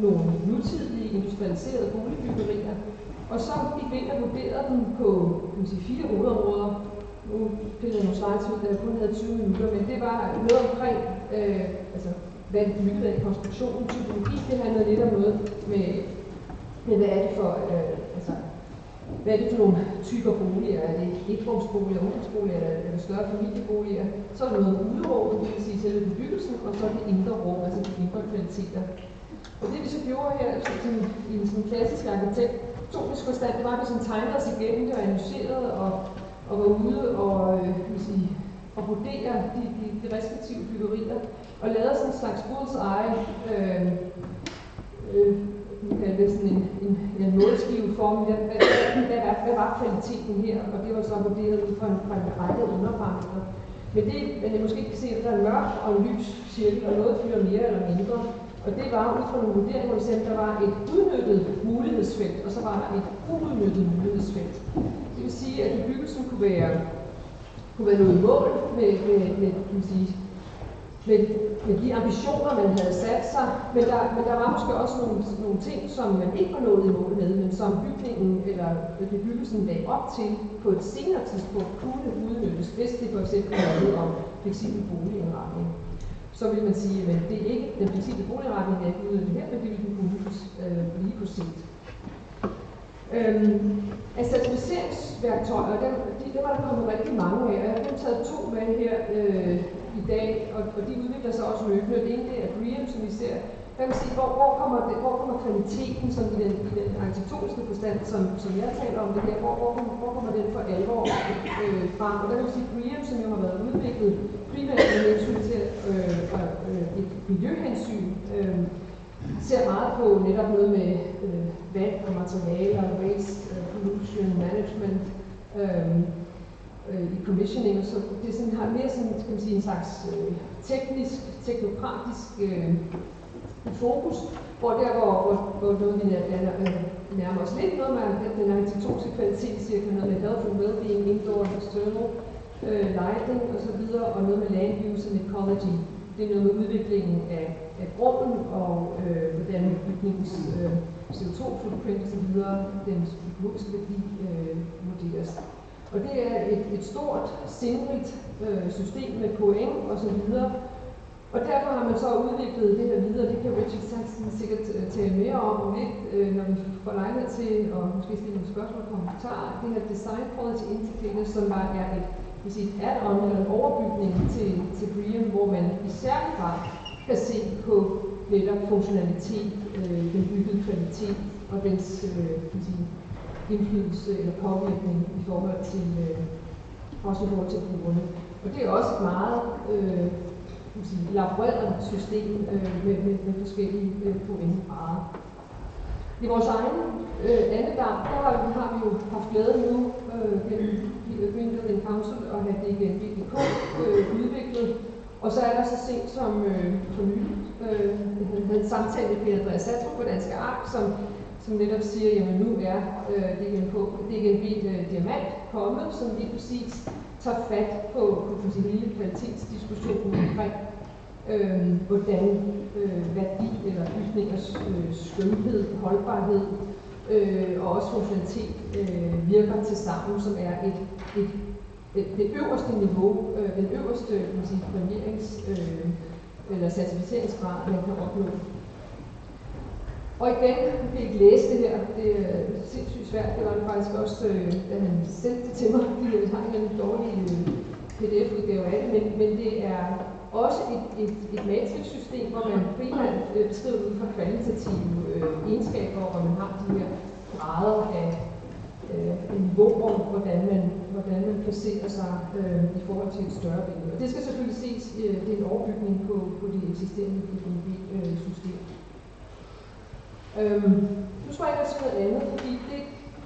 nogle nutidige industrialiserede boligbyggerier. Og så gik vi ind og vurderede dem på 4 hovedområder. Nu fik jeg nogle slides ud, da jeg kun havde 20 minutter, men det var noget omkring, altså hvad det bygget af, konstruktionen, typologi, det handlede lidt om noget med hvad er det for, hvad er det for nogle typer boliger? Er det etrumsboliger, ungdomsboliger, eller er det større familieboliger? Så er der noget udrum, det vil sige selve bebyggelsen, og så er det indre rum, altså de indre kvaliteter. Og det vi så gjorde her i en sådan klassisk arkitektonisk forstand, det var, at vi sådan tegnede os igennem det og analyserede og var ude og vurdere de respektive byggerier, og lavede sådan en slags bullseye, det er sådan en målskiveform, hvad var kvaliteten her, og det var så vurderet ud fra en række underparametre. Men det, man måske ikke kan se, at der er en mørk og en lys cirkel, og noget fylder mere eller mindre. Og det var ud fra nogle vurderinger, hvor der var et udnyttet mulighedsfelt, og så var der et uudnyttet mulighedsfelt. Det vil sige, at bebyggelsen kunne være noget i mål med de ambitioner, man havde sat sig, men der var måske også nogle ting, som man ikke var nået i mål med, men som bygningen eller bebyggelsen lagde op til på et senere tidspunkt kunne udnyttes, hvis det for eksempel handlede om fleksibel boligindretning. Så vil man sige, at det er ikke den fleksible boligindretning, der er ikke udnyttet her, men det vil den kunne blive på sigt. Af certificeringsværktøjer, dem var der kommet rigtig mange af, og jeg har kun taget 2 med her i dag, og de udvikler sig også løbende. Det ene det er BREEAM, som vi ser. Der kan man sige, hvor kommer kvaliteten som i den arkitektoniske forstand, som jeg taler om det her, hvor kommer den for alvor frem? Og der kan man sige, BREEAM, som jo har været udviklet primært med hensyn til et miljøhensyn, ser meget på netop noget med vand og materialer, waste, pollution, management, i commissioning, så det sådan, har mere sådan, skal man sige, en slags teknisk, teknokratisk fokus, hvor noget vi nærmer os lidt noget med den arkitektoniske kvalitetscirkel, noget med health and well-being, indoor and external lighting osv., og noget med land use and ecology. Det er noget med udviklingen af rummen og hvordan bygningens CO2-footprint osv., den økologiske værdi vurderes. Og det er et stort, sindrigt system med point osv. Og derfor har man så udviklet det her videre. Det kan Richard Saxon sikkert tale mere om lidt, når vi får lejlighed til at måske stille nogle spørgsmål og kommentarer. Det her Design Quality Indicator, som bare er et add-on eller en overbygning til BREEAM, hvor man i særlig grad kan se på netop funktionalitet, den byggede kvalitet og dens indflydelse eller påvirkning i forhold til også i forhold til brugerne. Og det er også et meget elaboreret system med forskellige pointgrader. I vores egen andedam, der har vi jo haft glæde nu gennem Green Building Council og have DGNB.dk udviklet. Og så er der så sent som for nylig havde en samtale med Peter Andreas Satrup på Danske Ark, som netop siger, jamen nu er DGNB Diamant kommet, som lige præcis tager fat på hele kvalitetsdiskussionen omkring hvordan værdi eller bygningers skønhed, holdbarhed og også funktionalitet virker til sammen, som er det øverste niveau, den øverste præmierings- eller certificeringsgrad, man kan opnå. Og igen, jeg kan ikke læse det her, det er sindssygt svært, det var det faktisk også, da han sendte det til mig, fordi jeg har en dårlig PDF-udgave af det, men det er også et matrixsystem, hvor man primært beskriver ud fra kvalitative egenskaber, hvor man har de her grader af niveauer, hvordan man placerer sig i forhold til et større billede. Og det skal selvfølgelig ses, det er en overbygning på de eksisterende DGNB-systemer. Nu tror jeg ikke, at det er noget andet, fordi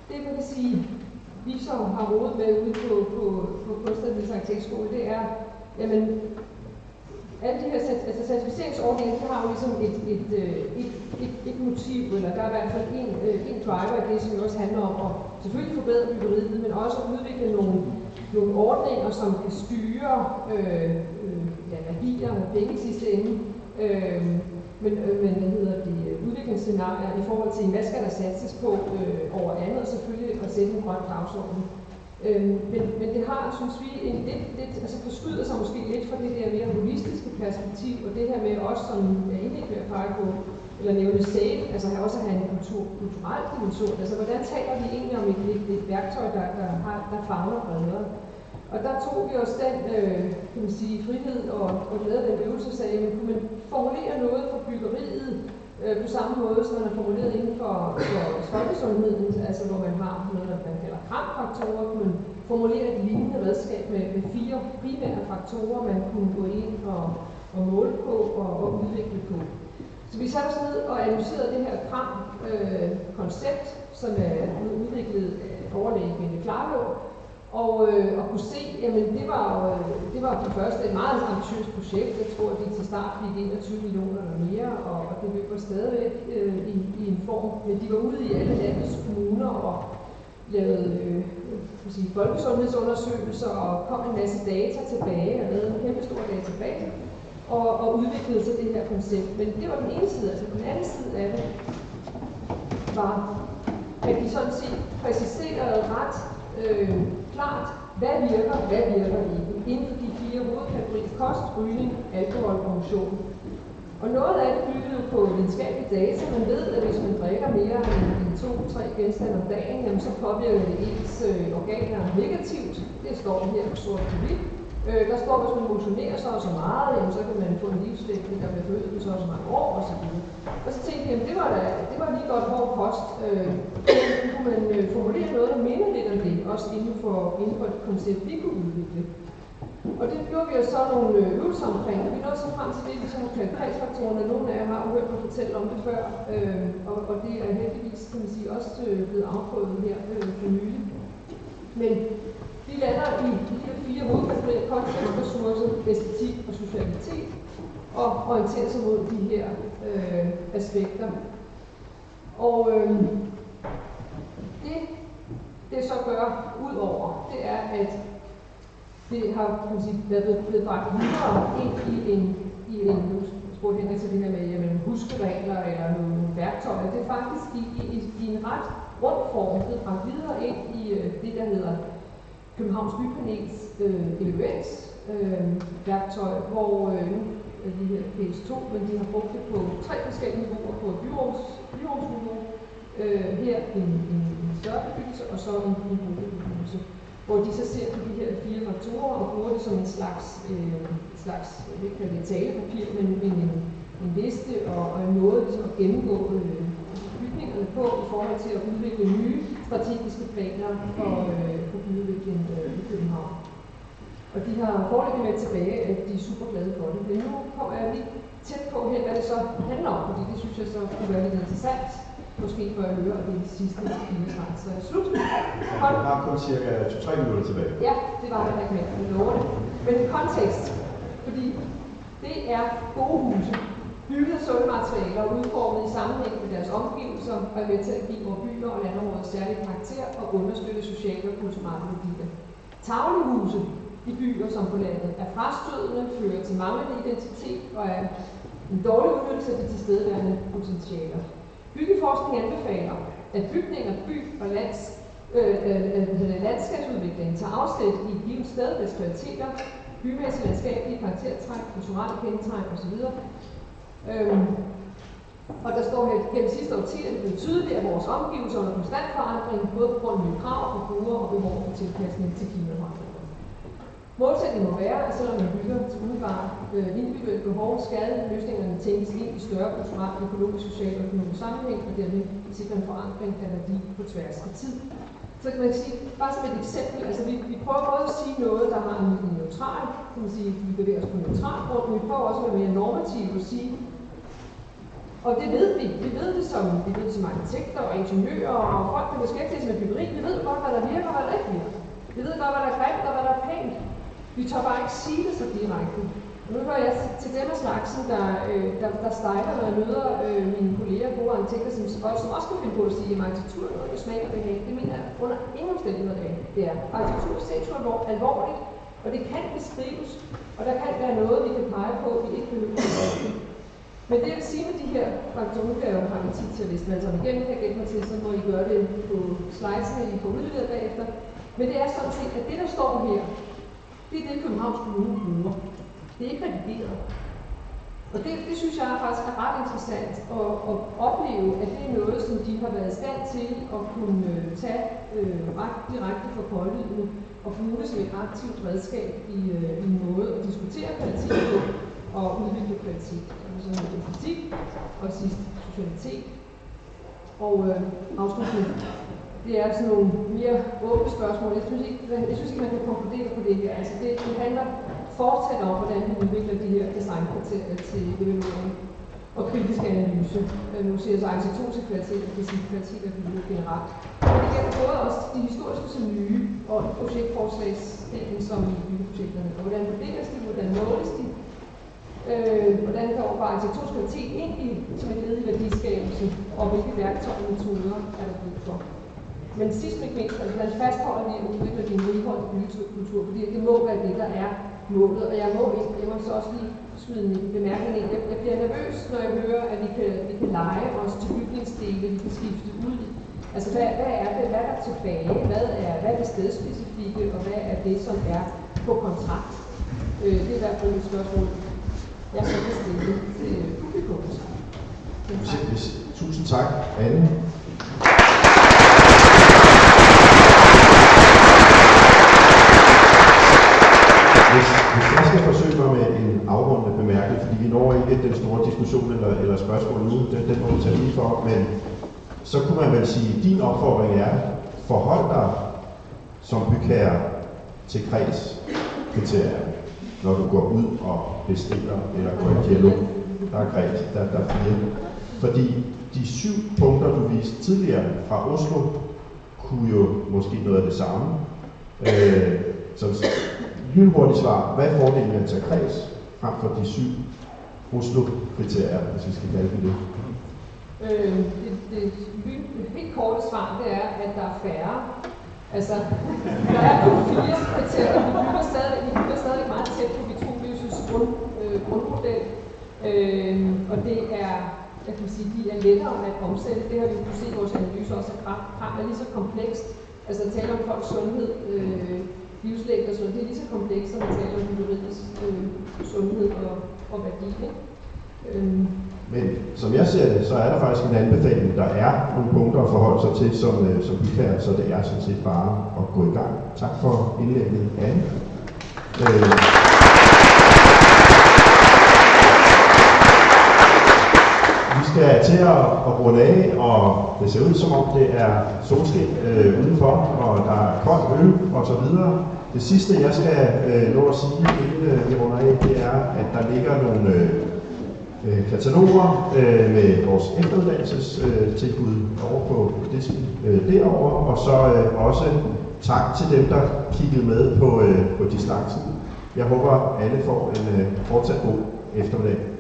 det man kan sige, vi som har rodet med ude på Kunstakademiets Arkitektskole, det er, jamen, alle de her certificeringsordninger, de har jo ligesom et motiv, eller der er i hvert fald en driver i det, som jo også handler om at selvfølgelig forbedre byggeriet, men også at udvikle nogle ordninger, som kan styre værdier og penge i sidste ende, men udviklingsscenarier i forhold til, hvad skal der satses på over andet, og selvfølgelig at sætte en grøn dagsorden. Men det har, synes vi, altså forskyder sig måske lidt fra det der mere holistiske perspektiv, og det her med også, som jeg egentlig vil pege på, eller nævne safe, altså også at have en kulturel dimension. Altså hvordan taler vi egentlig om et værktøj, der favner bredere? Og der tog vi også den kan man sige, frihed og lavede den øvelse, sagde, men kunne man formulere noget for byggeriet på samme måde, som man har formuleret inden for folkesundheden, altså hvor man har noget, man kalder kramfaktorer, kunne man formulere et lignende redskab med 4 primære faktorer, man kunne gå ind og måle på og udvikle på. Så vi satte os ned og analyserede det her KRAM-koncept, som er udviklet af overlæge Bente Klarlå, og kunne se, jamen det var for det første et meget ambitiøst projekt. Jeg tror, at de til start fik 21 millioner eller mere, og det løber stadigvæk i en form. Men de var ude i alle landets kommuner og lavede folkesundhedsundersøgelser og kom en masse data tilbage og lavede en kæmpe stor database og udviklede så det her koncept. Men det var den ene side, altså den anden side af det var, at de sådan set præciserede ret klart, hvad virker ikke, inden for de 4 hovedkategorier: kost, rygning, alkohol og motion. Og noget af det bygger på videnskabelige data. Man ved, at hvis man drikker mere end 2-3 genstande om dagen, jamen, så påvirker det ens organer negativt. Det står her på sort på hvidt. Der står, at hvis man motionerer så meget, jamen, så kan man få en livslængde, der bliver forøget på så mange år osv. Og så tænkte jeg, det var lige godt hård kost. Kunne man formulere noget, der minder lidt om det, også inden for et koncept, vi kunne udvikle. Og det gjorde vi jo så nogle øvelser omkring, og vi nåede så frem til det, vi har kaldt kredsfaktorerne. Nogle af jer har hørt mig fortælle om det før, og det er heldigvis, kan man sige, også blevet afprøvet her for nylig. Men vi lander i de her 4 hovedkategorier: kontekst, ressourcer, æstetik og socialitet, og orienterer sig mod de her aspekter. Og det så gør ud over, det er, at det har blevet bragt videre ind i en spurgte jeg til det her med huskeregler eller nogle værktøjer. Det er faktisk i en ret rund form blevet bragt videre ind i det, der hedder Københavns Bypanels evalueringsværktøj, hvor de her PS2, men de har brugt det på 3 forskellige niveauer: på byrumsniveau, her en større bebyggelse, og så en boligbebyggelse, hvor de så ser på de her 4 faktorer og bruger det som en slags ikke kalde det talepapir, men en liste og en måde ligesom at gennemgå bygningerne på i forhold til at udvikle nye strategiske planer for byudvikling i København. Og de har foreløbig med tilbage, at de er super glade for det. Men nu kommer jeg lige tæt på her, hvad det så handler om, fordi det synes jeg så kunne være lidt interessant. Måske får jeg høre, at det er de sidste 4 snart, så er det slut. Jeg har kun cirka 2-3 minutter tilbage. Ja, det var det ikke med, jeg lover det. Men kontekst, fordi det er gode huse, bygget af sunde materialer og udformet i sammenhæng med deres omgivelser og er med til at give vores byer og landområder særlig karakter og understøtte sociale og kulturelle værdier. Tavlehuse i byer som på landet er frastødende, fører til manglende identitet og er en dårlig udnyttelse af de tilstedeværende potentialer. Byggeforskning anbefaler, at bygninger, by og landskabsudvikling tager afsæt i et givet sted, dets kvaliteter, bymæssige landskabelige karaktertræk, kulturelle kendetegn osv. Og der står her, gennem sidste årtier er det blevet tydeligt, at vores omgivelser er under konstant forandring, både på grund af nye krav og brugere og behov for tilpasning til klimaforandringer. Målsætningen må være, at selvom man bygger til umiddelbart individuelt behov, skal løsningerne tænkes ind i større kulturel, økonomisk, social og økonomisk sammenhæng, og dermed sikre en forankring af værdi på tværs af tid. Så kan man sige, bare som et eksempel, altså vi prøver både at sige noget, der har en neutral, kan man sige, vi bevæger os på neutral grund, men vi prøver også at være mere normative og sige, og det ved vi. Vi ved det som arkitekter og ingeniører og folk, der beskæftiger sig med byggeri. Vi ved godt, hvad der virker og hvad der ikke virker. Vi ved godt, hvad der er grimt og hvad der er pænt. Vi tør bare ikke sige det så direkte. Og nu hører jeg til dem af slagsen, der stejler, når jeg møder mine kolleger og gode arkitekter, som også kan finde på at sige, at arkitektur er noget, der smager og behag. Det mener jeg under ingen omstændigheder af. Det er arkitektur er sindssygt alvorligt, og det kan beskrives, og der kan være noget, vi kan pege på, vi ikke behøver at sige. Men det jeg vil sige med de her faktorer, nu kan jeg jo have tid til at læse dem alle sammen igennem, kan jeg gætte mig til, så må I gøre det på slidesene, I får udleveret bagefter. Men det er sådan set, at det der står her, det er det, Københavns Kommune bruger. Det er ikke revideret. Og det synes jeg faktisk er ret interessant at opleve, at det er noget, som de har været i stand til at kunne tage ret direkte fra pålydende og bruge det som et aktivt redskab i en måde at diskutere kvalitet på og udvikle kvalitet. Så etik og sidst socialitet. Og afslutning. Det er sådan nogle mere åbne spørgsmål. Jeg synes ikke, man kan konkludere på det her. Altså det handler fortsat om, hvordan vi udvikler de her designkriterier til evaluering og kritisk analyse. Nu siger jeg så arkitektonisk kvalitet og kritisk kvalitet af bygget generelt. Og det gælder både også de historiske som nye og projektforslagsdelen som i byggeprojekterne. Og hvordan vurderes de, hvordan måles de, hvordan der går arkitektonisk kvalitet ind i som et led i værdiskabelse, og hvilke værktøjer og metoder er der brug for. Men sidst men ikke mindst, altså man fastholder vi at udvikle din vedholdt byggekultur, fordi det må være det, der er målet. Og jeg må så også lige smide en bemærkning ind. Jeg bliver nervøs, når jeg hører, at vi kan lege os til bygningsdele, vi kan skifte ud. Altså hvad er det? Hvad er der tilbage? Hvad er det stedspecifikke, og hvad er det, som er på kontrakt? Det er i hvert fald et spørgsmål, jeg så kan stille til publikum. Tusind tak, Anne. Hvis jeg skal forsøge mig med en afrundende bemærkning, fordi vi når ikke den store diskussion eller spørgsmål nu, den må vi tage lige for, men så kunne man vel sige, at din opfordring er, forhold dig som bygherre til kredskriterier, når du går ud og bestiller eller går i dialog. Der er kreds, der er 4. Fordi de 7 punkter, du viste tidligere fra Oslo, kunne jo måske noget af det samme. Så lynhurtigt svar. Hvad er fordelen med at tage kreds frem for de 7 Oslo-kriterier, hvis vi skal kalde dem det? Det helt korte svar, det er, at der er færre. Altså, der er kun 4 kriterier. Vi bygger stadig meget tæt på Vitruvius' grundmodel. Og det er, jeg kan sige, de er lettere at omsætte. Det har vi kunne se i vores analyse også, at frem er lige så komplekst. Altså at tale om folks sundhed, livslængde og sådan, det er lige så komplekst, som at tale om byggeriets sundhed og værdi. Men som jeg ser det, så er der faktisk en anbefaling. Der er nogle punkter at forholde sig til som bygherre, så det er sådan set bare at gå i gang. Tak for indlægget, Anne. Vi skal til at runde af, og det ser ud som om det er solskin udenfor, og der er koldt øl og så videre. Det sidste, jeg skal nå at sige, inden vi runder af, det er, at der ligger nogle kataloger med vores efteruddannelsestilbud over på disken derovre, og så også tak til dem, der kiggede med på distancen. Jeg håber, alle får en fortsat god eftermiddag.